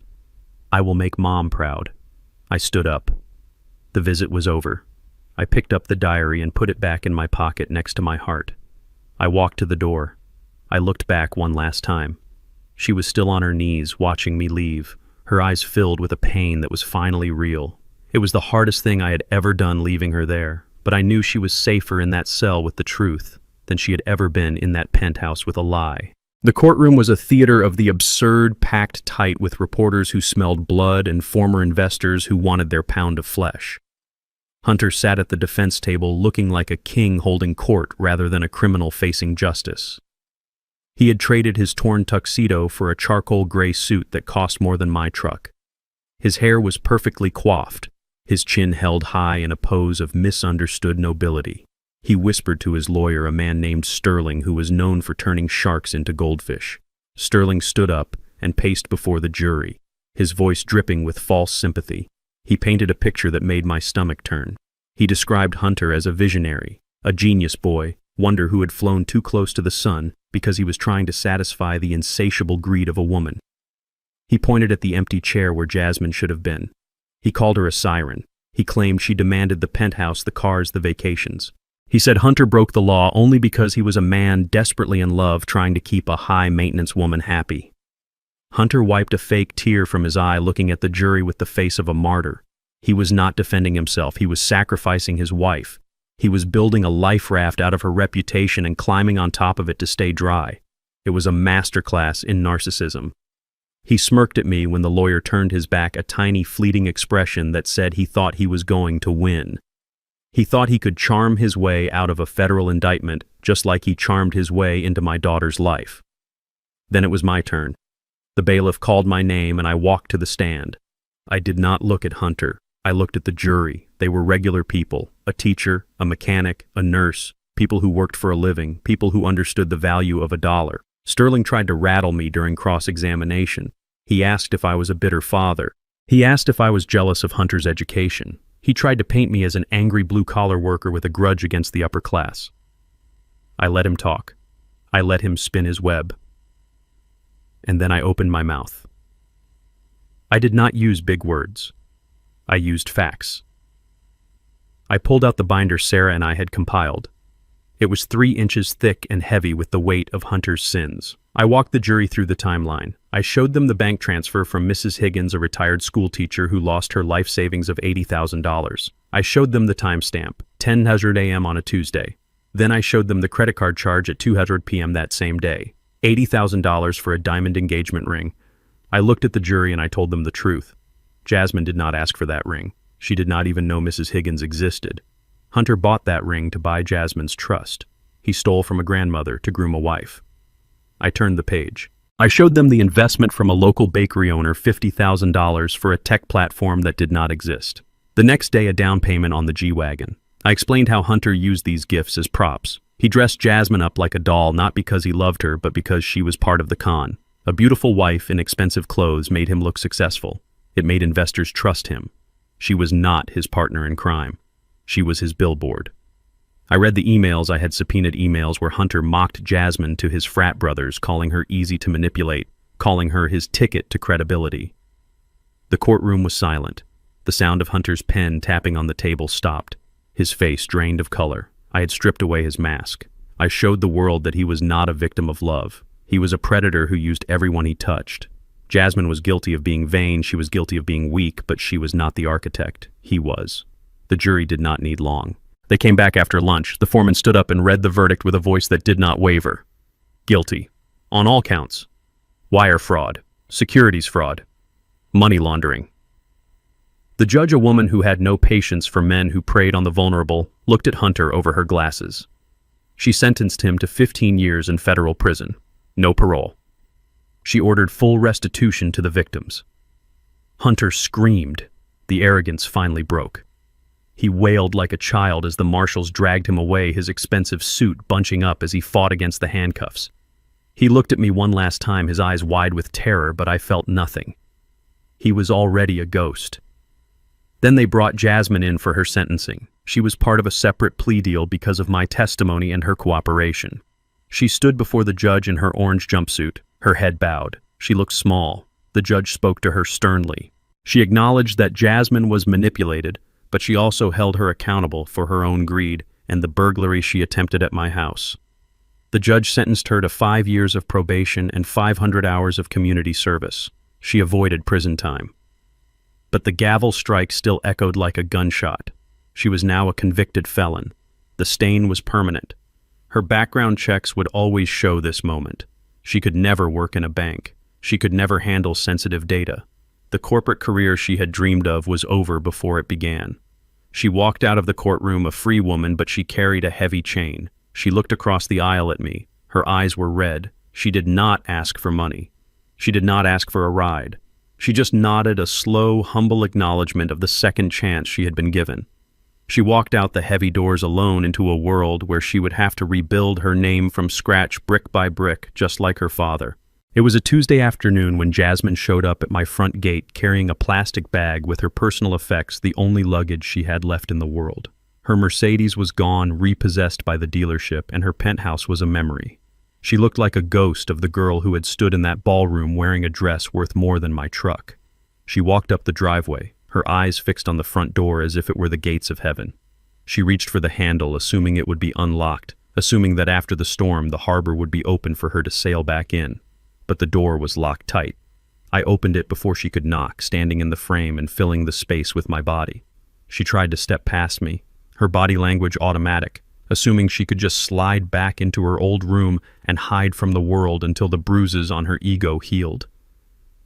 Speaker 1: I will make Mom proud. I stood up. The visit was over. I picked up the diary and put it back in my pocket next to my heart. I walked to the door. I looked back one last time. She was still on her knees, watching me leave, her eyes filled with a pain that was finally real. It was the hardest thing I had ever done leaving her there, but I knew she was safer in that cell with the truth than she had ever been in that penthouse with a lie. The courtroom was a theater of the absurd, packed tight with reporters who smelled blood and former investors who wanted their pound of flesh. Hunter sat at the defense table looking like a king holding court rather than a criminal facing justice. He had traded his torn tuxedo for a charcoal gray suit that cost more than my truck. His hair was perfectly coiffed, his chin held high in a pose of misunderstood nobility. He whispered to his lawyer, a man named Sterling, who was known for turning sharks into goldfish. Sterling stood up and paced before the jury, his voice dripping with false sympathy. He painted a picture that made my stomach turn. He described Hunter as a visionary, a genius boy, wonder who had flown too close to the sun because he was trying to satisfy the insatiable greed of a woman. He pointed at the empty chair where Jasmine should have been. He called her a siren. He claimed she demanded the penthouse, the cars, the vacations. He said Hunter broke the law only because he was a man desperately in love trying to keep a high-maintenance woman happy. Hunter wiped a fake tear from his eye, looking at the jury with the face of a martyr. He was not defending himself. He was sacrificing his wife. He was building a life raft out of her reputation and climbing on top of it to stay dry. It was a masterclass in narcissism. He smirked at me when the lawyer turned his back, a tiny fleeting expression that said he thought he was going to win. He thought he could charm his way out of a federal indictment just like he charmed his way into my daughter's life. Then it was my turn. The bailiff called my name and I walked to the stand. I did not look at Hunter. I looked at the jury. They were regular people, a teacher, a mechanic, a nurse, people who worked for a living, people who understood the value of $1. Sterling tried to rattle me during cross-examination. He asked if I was a bitter father. He asked if I was jealous of Hunter's education. He tried to paint me as an angry blue-collar worker with a grudge against the upper class. I let him talk. I let him spin his web. And then I opened my mouth. I did not use big words. I used facts. I pulled out the binder Sarah and I had compiled. It was 3 inches thick and heavy with the weight of Hunter's sins. I walked the jury through the timeline. I showed them the bank transfer from Mrs. Higgins, a retired school teacher who lost her life savings of $80,000. I showed them the timestamp, 10:00 a.m. on a Tuesday. Then I showed them the credit card charge at 2:00 p.m. that same day, $80,000 for a diamond engagement ring. I looked at the jury and I told them the truth. Jasmine did not ask for that ring. She did not even know Mrs. Higgins existed. Hunter bought that ring to buy Jasmine's trust. He stole from a grandmother to groom a wife. I turned the page. I showed them the investment from a local bakery owner, $50,000 for a tech platform that did not exist. The next day, a down payment on the G-Wagon. I explained how Hunter used these gifts as props. He dressed Jasmine up like a doll, not because he loved her, but because she was part of the con. A beautiful wife in expensive clothes made him look successful. It made investors trust him. She was not his partner in crime. She was his billboard. I read the emails. I had subpoenaed emails where Hunter mocked Jasmine to his frat brothers, calling her easy to manipulate, calling her his ticket to credibility. The courtroom was silent. The sound of Hunter's pen tapping on the table stopped. His face drained of color. I had stripped away his mask. I showed the world that he was not a victim of love. He was a predator who used everyone he touched. Jasmine was guilty of being vain. She was guilty of being weak, but she was not the architect. He was. The jury did not need long. They came back after lunch. The foreman stood up and read the verdict with a voice that did not waver. Guilty. On all counts. Wire fraud. Securities fraud. Money laundering. The judge, a woman who had no patience for men who preyed on the vulnerable, looked at Hunter over her glasses. She sentenced him to 15 years in federal prison. No parole. She ordered full restitution to the victims. Hunter screamed. The arrogance finally broke. He wailed like a child as the marshals dragged him away, his expensive suit bunching up as he fought against the handcuffs. He looked at me one last time, his eyes wide with terror, but I felt nothing. He was already a ghost. Then they brought Jasmine in for her sentencing. She was part of a separate plea deal because of my testimony and her cooperation. She stood before the judge in her orange jumpsuit, her head bowed. She looked small. The judge spoke to her sternly. She acknowledged that Jasmine was manipulated, but she also held her accountable for her own greed and the burglary she attempted at my house. The judge sentenced her to 5 years of probation and 500 hours of community service. She avoided prison time. But the gavel strike still echoed like a gunshot. She was now a convicted felon. The stain was permanent. Her background checks would always show this moment. She could never work in a bank. She could never handle sensitive data. The corporate career she had dreamed of was over before it began. She walked out of the courtroom a free woman, but she carried a heavy chain. She looked across the aisle at me. Her eyes were red. She did not ask for money. She did not ask for a ride. She just nodded a slow, humble acknowledgement of the second chance she had been given. She walked out the heavy doors alone into a world where she would have to rebuild her name from scratch brick by brick, just like her father. It was a Tuesday afternoon when Jasmine showed up at my front gate carrying a plastic bag with her personal effects, the only luggage she had left in the world. Her Mercedes was gone, repossessed by the dealership, and her penthouse was a memory. She looked like a ghost of the girl who had stood in that ballroom wearing a dress worth more than my truck. She walked up the driveway, her eyes fixed on the front door as if it were the gates of heaven. She reached for the handle, assuming it would be unlocked, assuming that after the storm the harbor would be open for her to sail back in. But the door was locked tight. I opened it before she could knock, standing in the frame and filling the space with my body. She tried to step past me, her body language automatic, assuming she could just slide back into her old room and hide from the world until the bruises on her ego healed.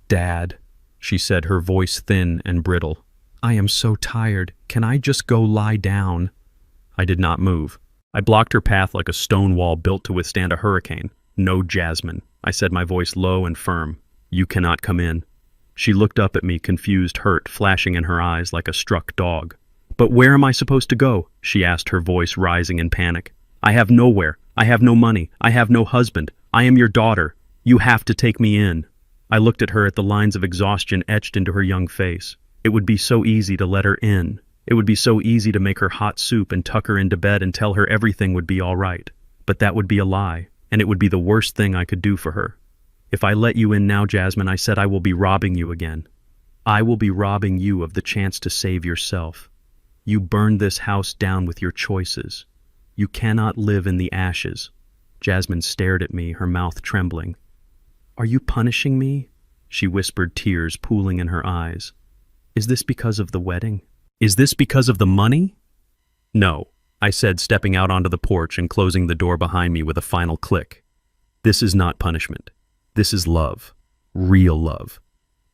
Speaker 1: "Dad," she said, her voice thin and brittle. "I am so tired. Can I just go lie down?" I did not move. I blocked her path like a stone wall built to withstand a hurricane. "No, Jasmine," I said, my voice low and firm. "You cannot come in." She looked up at me, confused, hurt, flashing in her eyes like a struck dog. "But where am I supposed to go?" she asked, her voice rising in panic. "I have nowhere. I have no money. I have no husband. I am your daughter. You have to take me in." I looked at her, at the lines of exhaustion etched into her young face. It would be so easy to let her in. It would be so easy to make her hot soup and tuck her into bed and tell her everything would be all right. But that would be a lie, and it would be the worst thing I could do for her. "If I let you in now, Jasmine," I said, "I will be robbing you again. I will be robbing you of the chance to save yourself. You burned this house down with your choices. You cannot live in the ashes." Jasmine stared at me, her mouth trembling. "Are you punishing me?" she whispered, tears pooling in her eyes. "Is this because of the wedding? Is this because of the money?" "No," I said, stepping out onto the porch and closing the door behind me with a final click. "This is not punishment. This is love. Real love.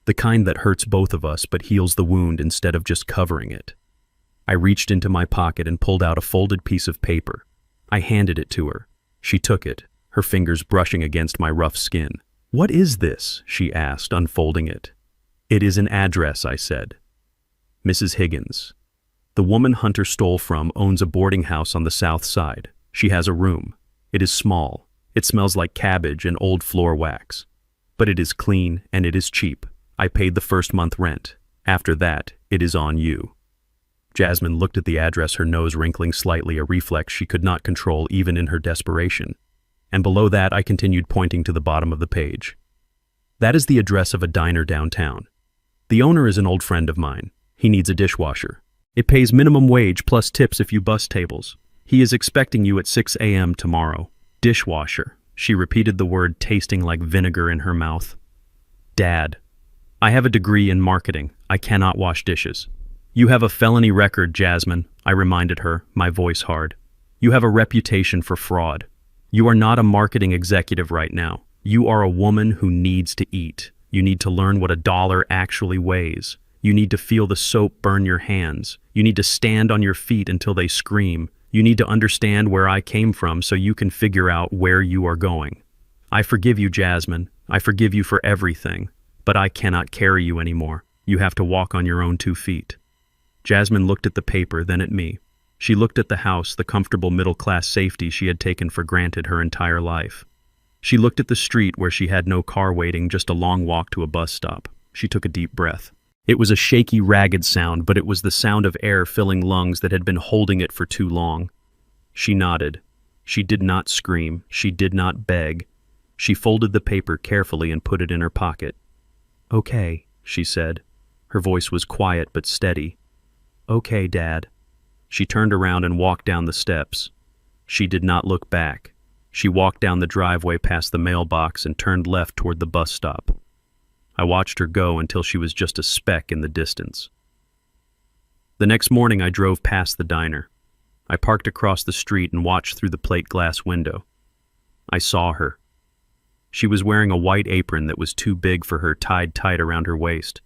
Speaker 1: The kind that hurts both of us but heals the wound instead of just covering it." I reached into my pocket and pulled out a folded piece of paper. I handed it to her. She took it, her fingers brushing against my rough skin. "What is this?" she asked, unfolding it. "It is an address," I said. "Mrs. Higgins. The woman Hunter stole from owns a boarding house on the south side. She has a room. It is small. It smells like cabbage and old floor wax. But it is clean and it is cheap. I paid the first month rent. After that, it is on you." Jasmine looked at the address, her nose wrinkling slightly, a reflex she could not control even in her desperation. And below that, I continued, pointing to the bottom of the page. "That is the address of a diner downtown. The owner is an old friend of mine. He needs a dishwasher. It pays minimum wage plus tips if you bus tables. He is expecting you at 6 a.m. tomorrow. Dishwasher." She repeated the word, tasting like vinegar in her mouth. "Dad, I have a degree in marketing. I cannot wash dishes." "You have a felony record, Jasmine," I reminded her, my voice hard. "You have a reputation for fraud. You are not a marketing executive right now. You are a woman who needs to eat. You need to learn what a dollar actually weighs. You need to feel the soap burn your hands. You need to stand on your feet until they scream. You need to understand where I came from so you can figure out where you are going. I forgive you, Jasmine. I forgive you for everything. But I cannot carry you anymore. You have to walk on your own 2 feet." Jasmine looked at the paper, then at me. She looked at the house, the comfortable middle-class safety she had taken for granted her entire life. She looked at the street where she had no car waiting, just a long walk to a bus stop. She took a deep breath. It was a shaky, ragged sound, but it was the sound of air filling lungs that had been holding it for too long. She nodded. She did not scream. She did not beg. She folded the paper carefully and put it in her pocket. "Okay," she said. Her voice was quiet but steady. "Okay, Dad." She turned around and walked down the steps. She did not look back. She walked down the driveway past the mailbox and turned left toward the bus stop. I watched her go until she was just a speck in the distance. The next morning I drove past the diner. I parked across the street and watched through the plate glass window. I saw her. She was wearing a white apron that was too big for her, tied tight around her waist.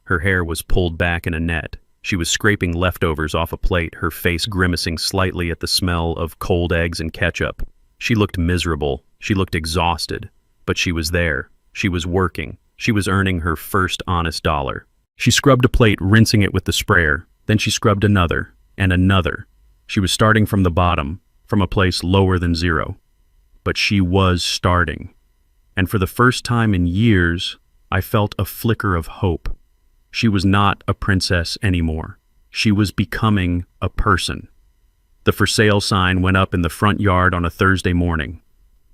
Speaker 1: Her hair was pulled back in a net. She was scraping leftovers off a plate, her face grimacing slightly at the smell of cold eggs and ketchup. She looked miserable. She looked exhausted. But she was there. She was working. She was earning her first honest dollar. She scrubbed a plate, rinsing it with the sprayer. Then she scrubbed another, and another. She was starting from the bottom, from a place lower than zero. But she was starting. And for the first time in years, I felt a flicker of hope. She was not a princess anymore. She was becoming a person. The for sale sign went up in the front yard on a Thursday morning.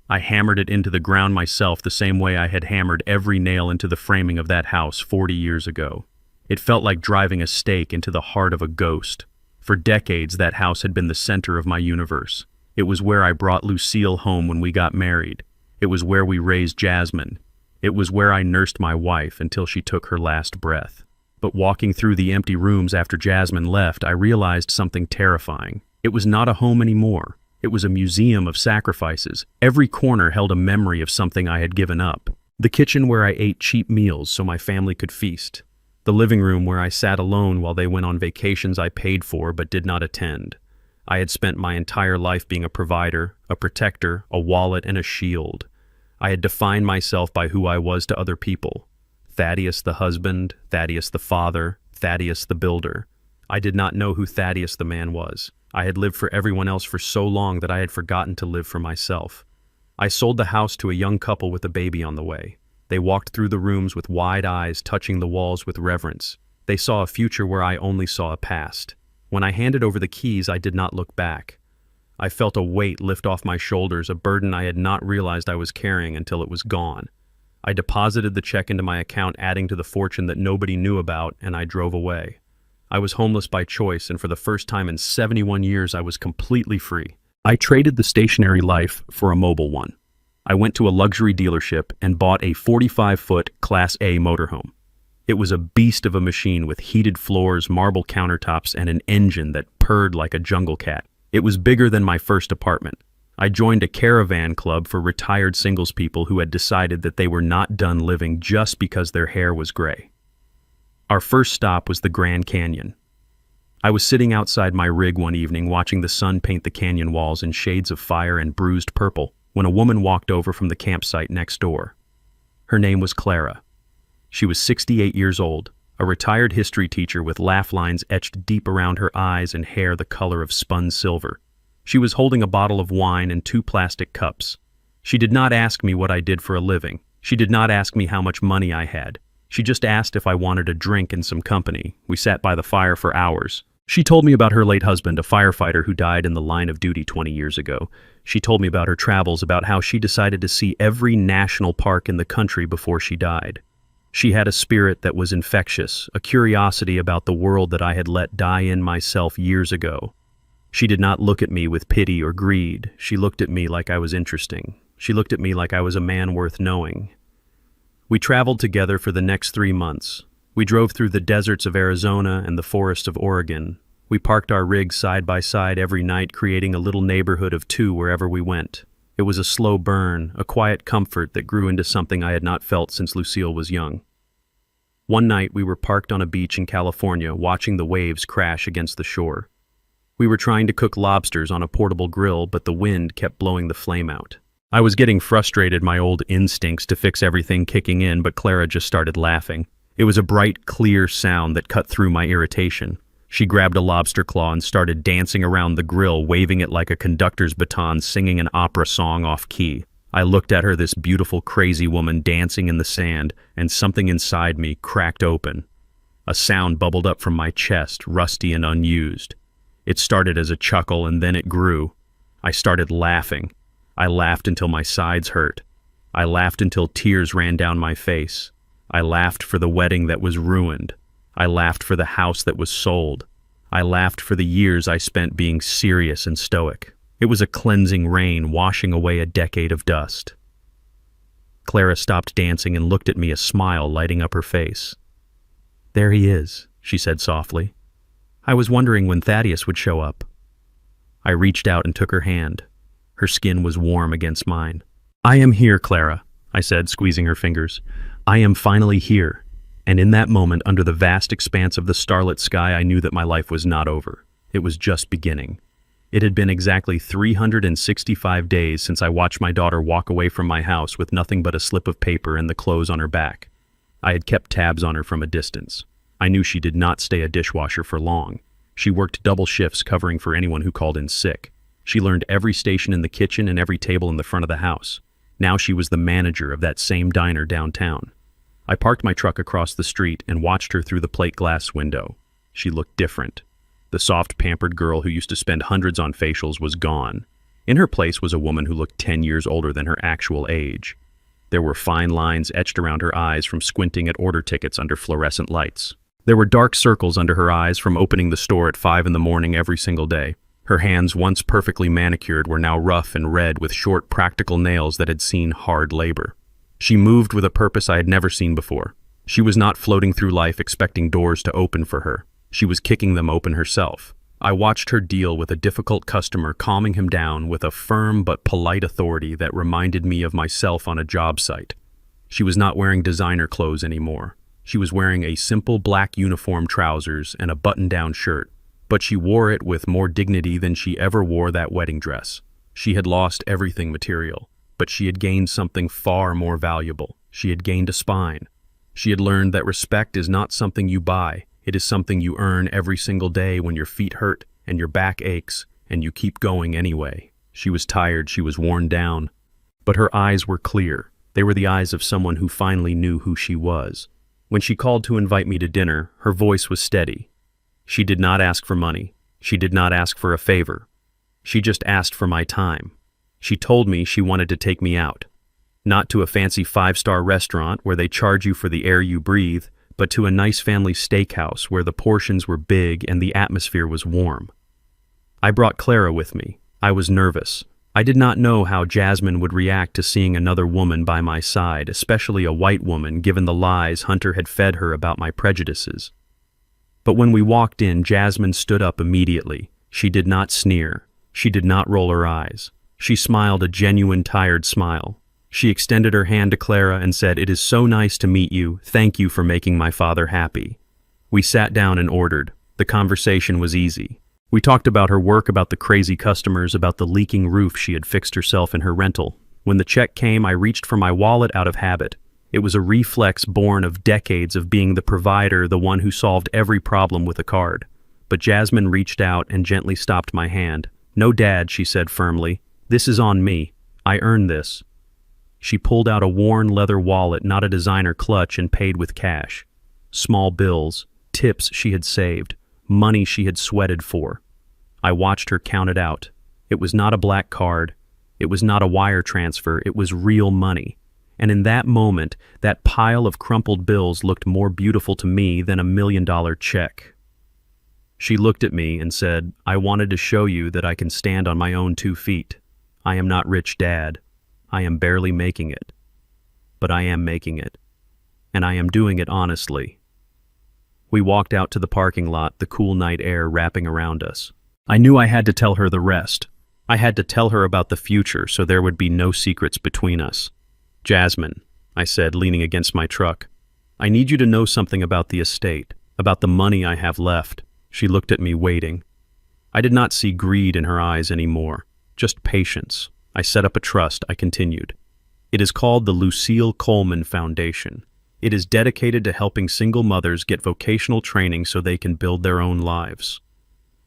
Speaker 1: I hammered it into the ground myself the same way I had hammered every nail into the framing of that house 40 years ago. It felt like driving a stake into the heart of a ghost. For decades, that house had been the center of my universe. It was where I brought Lucille home when we got married. It was where we raised Jasmine. It was where I nursed my wife until she took her last breath. But walking through the empty rooms after Jasmine left, I realized something terrifying. It was not a home anymore. It was a museum of sacrifices. Every corner held a memory of something I had given up. The kitchen where I ate cheap meals so my family could feast. The living room where I sat alone while they went on vacations I paid for but did not attend. I had spent my entire life being a provider, a protector, a wallet, and a shield. I had defined myself by who I was to other people. Thaddeus the husband, Thaddeus the father, Thaddeus the builder. I did not know who Thaddeus the man was. I had lived for everyone else for so long that I had forgotten to live for myself. I sold the house to a young couple with a baby on the way. They walked through the rooms with wide eyes, touching the walls with reverence. They saw a future where I only saw a past. When I handed over the keys, I did not look back. I felt a weight lift off my shoulders, a burden I had not realized I was carrying until it was gone. I deposited the check into my account, adding to the fortune that nobody knew about, and I drove away. I was homeless by choice, and for the first time in 71 years, I was completely free. I traded the stationary life for a mobile one. I went to a luxury dealership and bought a 45-foot Class A motorhome. It was a beast of a machine with heated floors, marble countertops, and an engine that purred like a jungle cat. It was bigger than my first apartment. I joined a caravan club for retired singles people who had decided that they were not done living just because their hair was gray. Our first stop was the Grand Canyon. I was sitting outside my rig one evening watching the sun paint the canyon walls in shades of fire and bruised purple when a woman walked over from the campsite next door. Her name was Clara. She was 68 years old, a retired history teacher with laugh lines etched deep around her eyes and hair the color of spun silver. She was holding a bottle of wine and 2 plastic cups. She did not ask me what I did for a living. She did not ask me how much money I had. She just asked if I wanted a drink and some company. We sat by the fire for hours. She told me about her late husband, a firefighter who died in the line of duty 20 years ago. She told me about her travels, about how she decided to see every national park in the country before she died. She had a spirit that was infectious, a curiosity about the world that I had let die in myself years ago. She did not look at me with pity or greed. She looked at me like I was interesting. She looked at me like I was a man worth knowing. We traveled together for the next 3 months. We drove through the deserts of Arizona and the forests of Oregon. We parked our rigs side by side every night, creating a little neighborhood of 2 wherever we went. It was a slow burn, a quiet comfort that grew into something I had not felt since Lucille was young. One night we were parked on a beach in California, watching the waves crash against the shore. We were trying to cook lobsters on a portable grill, but the wind kept blowing the flame out. I was getting frustrated, my old instincts to fix everything kicking in, but Clara just started laughing. It was a bright, clear sound that cut through my irritation. She grabbed a lobster claw and started dancing around the grill, waving it like a conductor's baton, singing an opera song off-key. I looked at her, this beautiful, crazy woman dancing in the sand, and something inside me cracked open. A sound bubbled up from my chest, rusty and unused. It started as a chuckle, and then it grew. I started laughing. I laughed until my sides hurt. I laughed until tears ran down my face. I laughed for the wedding that was ruined. I laughed for the house that was sold. I laughed for the years I spent being serious and stoic. It was a cleansing rain washing away a decade of dust. Clara stopped dancing and looked at me, a smile lighting up her face. "There he is," she said softly. "I was wondering when Thaddeus would show up." I reached out and took her hand. Her skin was warm against mine. "I am here, Clara," I said, squeezing her fingers. "I am finally here." And in that moment, under the vast expanse of the starlit sky, I knew that my life was not over. It was just beginning. It had been exactly 365 days since I watched my daughter walk away from my house with nothing but a slip of paper and the clothes on her back. I had kept tabs on her from a distance. I knew she did not stay a dishwasher for long. She worked double shifts covering for anyone who called in sick. She learned every station in the kitchen and every table in the front of the house. Now she was the manager of that same diner downtown. I parked my truck across the street and watched her through the plate glass window. She looked different. The soft, pampered girl who used to spend hundreds on facials was gone. In her place was a woman who looked 10 years older than her actual age. There were fine lines etched around her eyes from squinting at order tickets under fluorescent lights. There were dark circles under her eyes from opening the store at 5 in the morning every single day. Her hands, once perfectly manicured, were now rough and red with short, practical nails that had seen hard labor. She moved with a purpose I had never seen before. She was not floating through life expecting doors to open for her. She was kicking them open herself. I watched her deal with a difficult customer, calming him down with a firm but polite authority that reminded me of myself on a job site. She was not wearing designer clothes anymore. She was wearing a simple black uniform, trousers, and a button-down shirt, but she wore it with more dignity than she ever wore that wedding dress. She had lost everything material, but she had gained something far more valuable. She had gained a spine. She had learned that respect is not something you buy. It is something you earn every single day when your feet hurt and your back aches and you keep going anyway. She was tired, she was worn down, but her eyes were clear. They were the eyes of someone who finally knew who she was. When she called to invite me to dinner, her voice was steady. She did not ask for money. She did not ask for a favor. She just asked for my time. She told me she wanted to take me out. Not to a fancy 5-star restaurant where they charge you for the air you breathe, but to a nice family steakhouse where the portions were big and the atmosphere was warm. I brought Clara with me. I was nervous. I did not know how Jasmine would react to seeing another woman by my side, especially a white woman, given the lies Hunter had fed her about my prejudices. But when we walked in, Jasmine stood up immediately. She did not sneer. She did not roll her eyes. She smiled a genuine, tired smile. She extended her hand to Clara and said, "It is so nice to meet you. Thank you for making my father happy." We sat down and ordered. The conversation was easy. We talked about her work, about the crazy customers, about the leaking roof she had fixed herself in her rental. When the check came, I reached for my wallet out of habit. It was a reflex born of decades of being the provider, the one who solved every problem with a card. But Jasmine reached out and gently stopped my hand. "No, Dad," she said firmly. "This is on me. I earned this." She pulled out a worn leather wallet, not a designer clutch, and paid with cash. Small bills, tips she had saved, money she had sweated for. I watched her count it out. It was not a black card. It was not a wire transfer. It was real money. And in that moment, that pile of crumpled bills looked more beautiful to me than $1 million check. She looked at me and said, "I wanted to show you that I can stand on my own 2 feet. I am not rich, Dad. I am barely making it. But I am making it. And I am doing it honestly." We walked out to the parking lot, the cool night air wrapping around us. I knew I had to tell her the rest. I had to tell her about the future so there would be no secrets between us. "Jasmine," I said, leaning against my truck, "I need you to know something about the estate, about the money I have left." She looked at me, waiting. I did not see greed in her eyes anymore, just patience. I set up a trust, I continued. "It is called the Lucille Coleman Foundation. It is dedicated to helping single mothers get vocational training so they can build their own lives.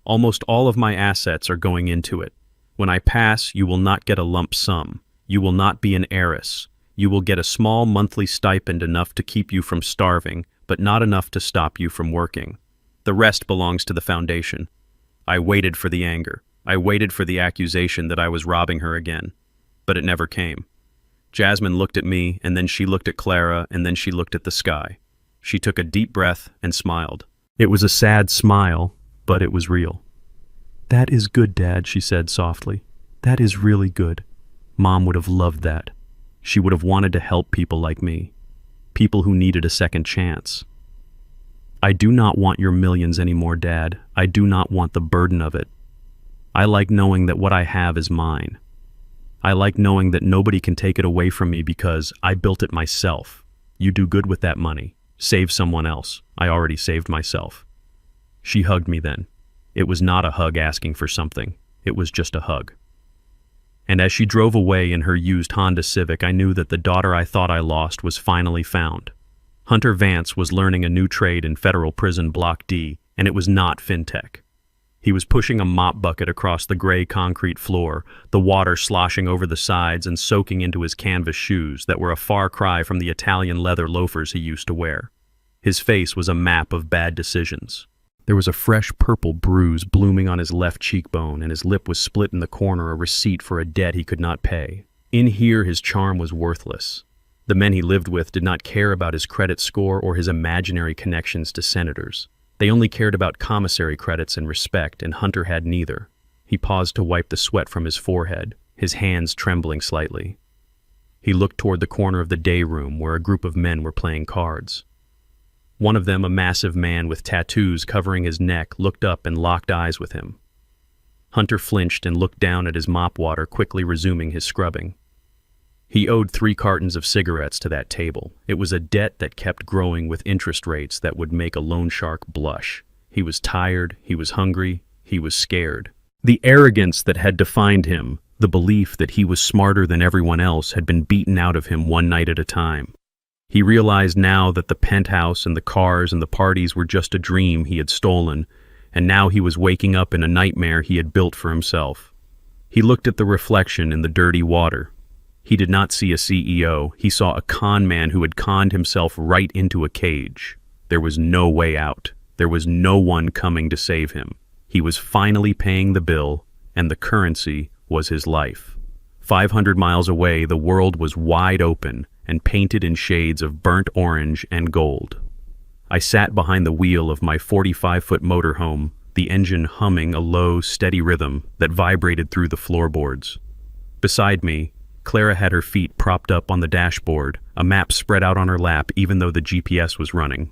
Speaker 1: Almost all of my assets are going into it. When I pass, you will not get a lump sum. You will not be an heiress. You will get a small monthly stipend, enough to keep you from starving, but not enough to stop you from working. The rest belongs to the foundation." I waited for the anger. I waited for the accusation that I was robbing her again, but it never came. Jasmine looked at me, and then she looked at Clara, and then she looked at the sky. She took a deep breath and smiled. It was a sad smile, but it was real. "That is good, Dad," she said softly. "That is really good. Mom would have loved that." She would have wanted to help people like me, people who needed a second chance. I do not want your millions anymore, Dad. I do not want the burden of it. I like knowing that what I have is mine. I like knowing that nobody can take it away from me because I built it myself. You do good with that money. Save someone else. I already saved myself. She hugged me then. It was not a hug asking for something. It was just a hug. And as she drove away in her used Honda Civic, I knew that the daughter I thought I lost was finally found. Hunter Vance was learning a new trade in federal prison Block D, and it was not fintech. He was pushing a mop bucket across the gray concrete floor, the water sloshing over the sides and soaking into his canvas shoes that were a far cry from the Italian leather loafers he used to wear. His face was a map of bad decisions. There was a fresh purple bruise blooming on his left cheekbone, and his lip was split in the corner, a receipt for a debt he could not pay. In here, his charm was worthless. The men he lived with did not care about his credit score or his imaginary connections to senators. They only cared about commissary credits and respect, and Hunter had neither. He paused to wipe the sweat from his forehead, his hands trembling slightly. He looked toward the corner of the day room where a group of men were playing cards. One of them, a massive man with tattoos covering his neck, looked up and locked eyes with him. Hunter flinched and looked down at his mop water, quickly resuming his scrubbing. He owed 3 cartons of cigarettes to that table. It was a debt that kept growing with interest rates that would make a loan shark blush. He was tired, he was hungry, he was scared. The arrogance that had defined him, the belief that he was smarter than everyone else, had been beaten out of him one night at a time. He realized now that the penthouse and the cars and the parties were just a dream he had stolen, and now he was waking up in a nightmare he had built for himself. He looked at the reflection in the dirty water. He did not see a CEO. He saw a con man who had conned himself right into a cage. There was no way out. There was no one coming to save him. He was finally paying the bill, and the currency was his life. 500 miles away, the world was wide open and painted in shades of burnt orange and gold. I sat behind the wheel of my 45-foot motorhome, the engine humming a low, steady rhythm that vibrated through the floorboards. Beside me, Clara had her feet propped up on the dashboard, a map spread out on her lap even though the GPS was running.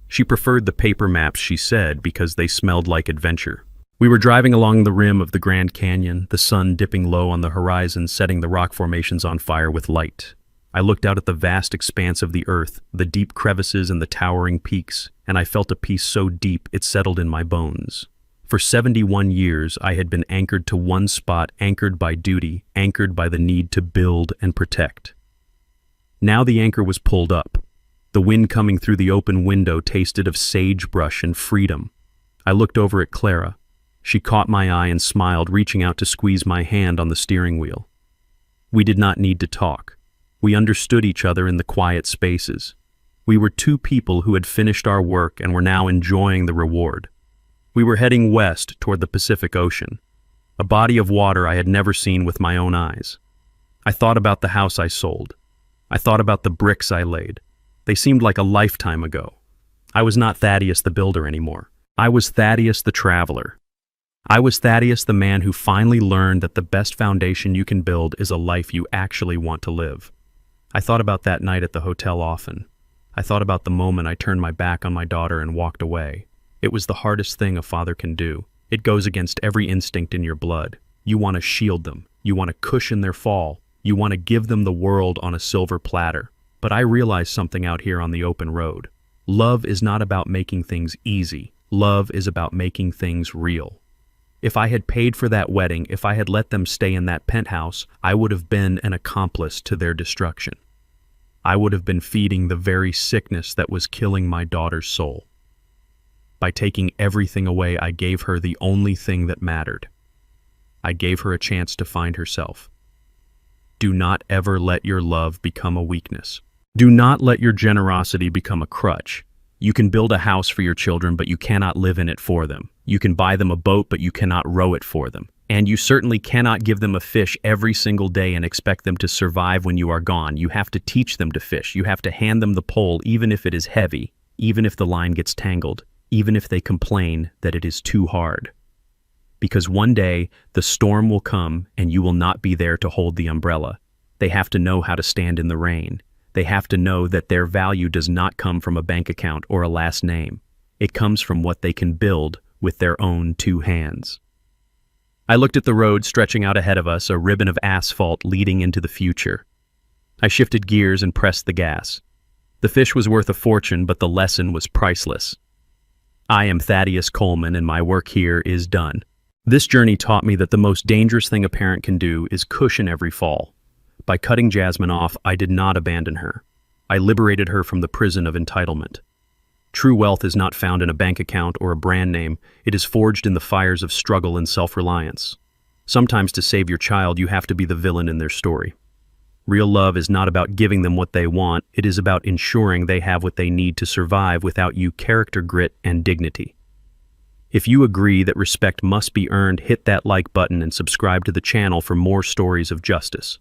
Speaker 1: She preferred the paper maps, she said, because they smelled like adventure. We were driving along the rim of the Grand Canyon, the sun dipping low on the horizon, setting the rock formations on fire with light. I looked out at the vast expanse of the earth, the deep crevices and the towering peaks, and I felt a peace so deep it settled in my bones. For 71 years, I had been anchored to one spot, anchored by duty, anchored by the need to build and protect. Now the anchor was pulled up. The wind coming through the open window tasted of sagebrush and freedom. I looked over at Clara. She caught my eye and smiled, reaching out to squeeze my hand on the steering wheel. We did not need to talk. We understood each other in the quiet spaces. We were 2 people who had finished our work and were now enjoying the reward. We were heading west toward the Pacific Ocean, a body of water I had never seen with my own eyes. I thought about the house I sold. I thought about the bricks I laid. They seemed like a lifetime ago. I was not Thaddeus the builder anymore. I was Thaddeus the traveler. I was Thaddeus the man who finally learned that the best foundation you can build is a life you actually want to live. I thought about that night at the hotel often. I thought about the moment I turned my back on my daughter and walked away. It was the hardest thing a father can do. It goes against every instinct in your blood. You want to shield them. You want to cushion their fall. You want to give them the world on a silver platter. But I realized something out here on the open road. Love is not about making things easy. Love is about making things real. If I had paid for that wedding, if I had let them stay in that penthouse, I would have been an accomplice to their destruction. I would have been feeding the very sickness that was killing my daughter's soul. By taking everything away, I gave her the only thing that mattered. I gave her a chance to find herself. Do not ever let your love become a weakness. Do not let your generosity become a crutch. You can build a house for your children, but you cannot live in it for them. You can buy them a boat, but you cannot row it for them. And you certainly cannot give them a fish every single day and expect them to survive when you are gone. You have to teach them to fish. You have to hand them the pole, even if it is heavy, even if the line gets tangled, even if they complain that it is too hard. Because one day, the storm will come and you will not be there to hold the umbrella. They have to know how to stand in the rain. They have to know that their value does not come from a bank account or a last name. It comes from what they can build with their own two hands. I looked at the road stretching out ahead of us, a ribbon of asphalt leading into the future. I shifted gears and pressed the gas. The fish was worth a fortune, but the lesson was priceless. I am Thaddeus Coleman, and my work here is done. This journey taught me that the most dangerous thing a parent can do is cushion every fall. By cutting Jasmine off, I did not abandon her. I liberated her from the prison of entitlement. True wealth is not found in a bank account or a brand name. It is forged in the fires of struggle and self-reliance. Sometimes to save your child, you have to be the villain in their story. Real love is not about giving them what they want. It is about ensuring they have what they need to survive without you character, grit, and dignity. If you agree that respect must be earned, hit that like button and subscribe to the channel for more stories of justice.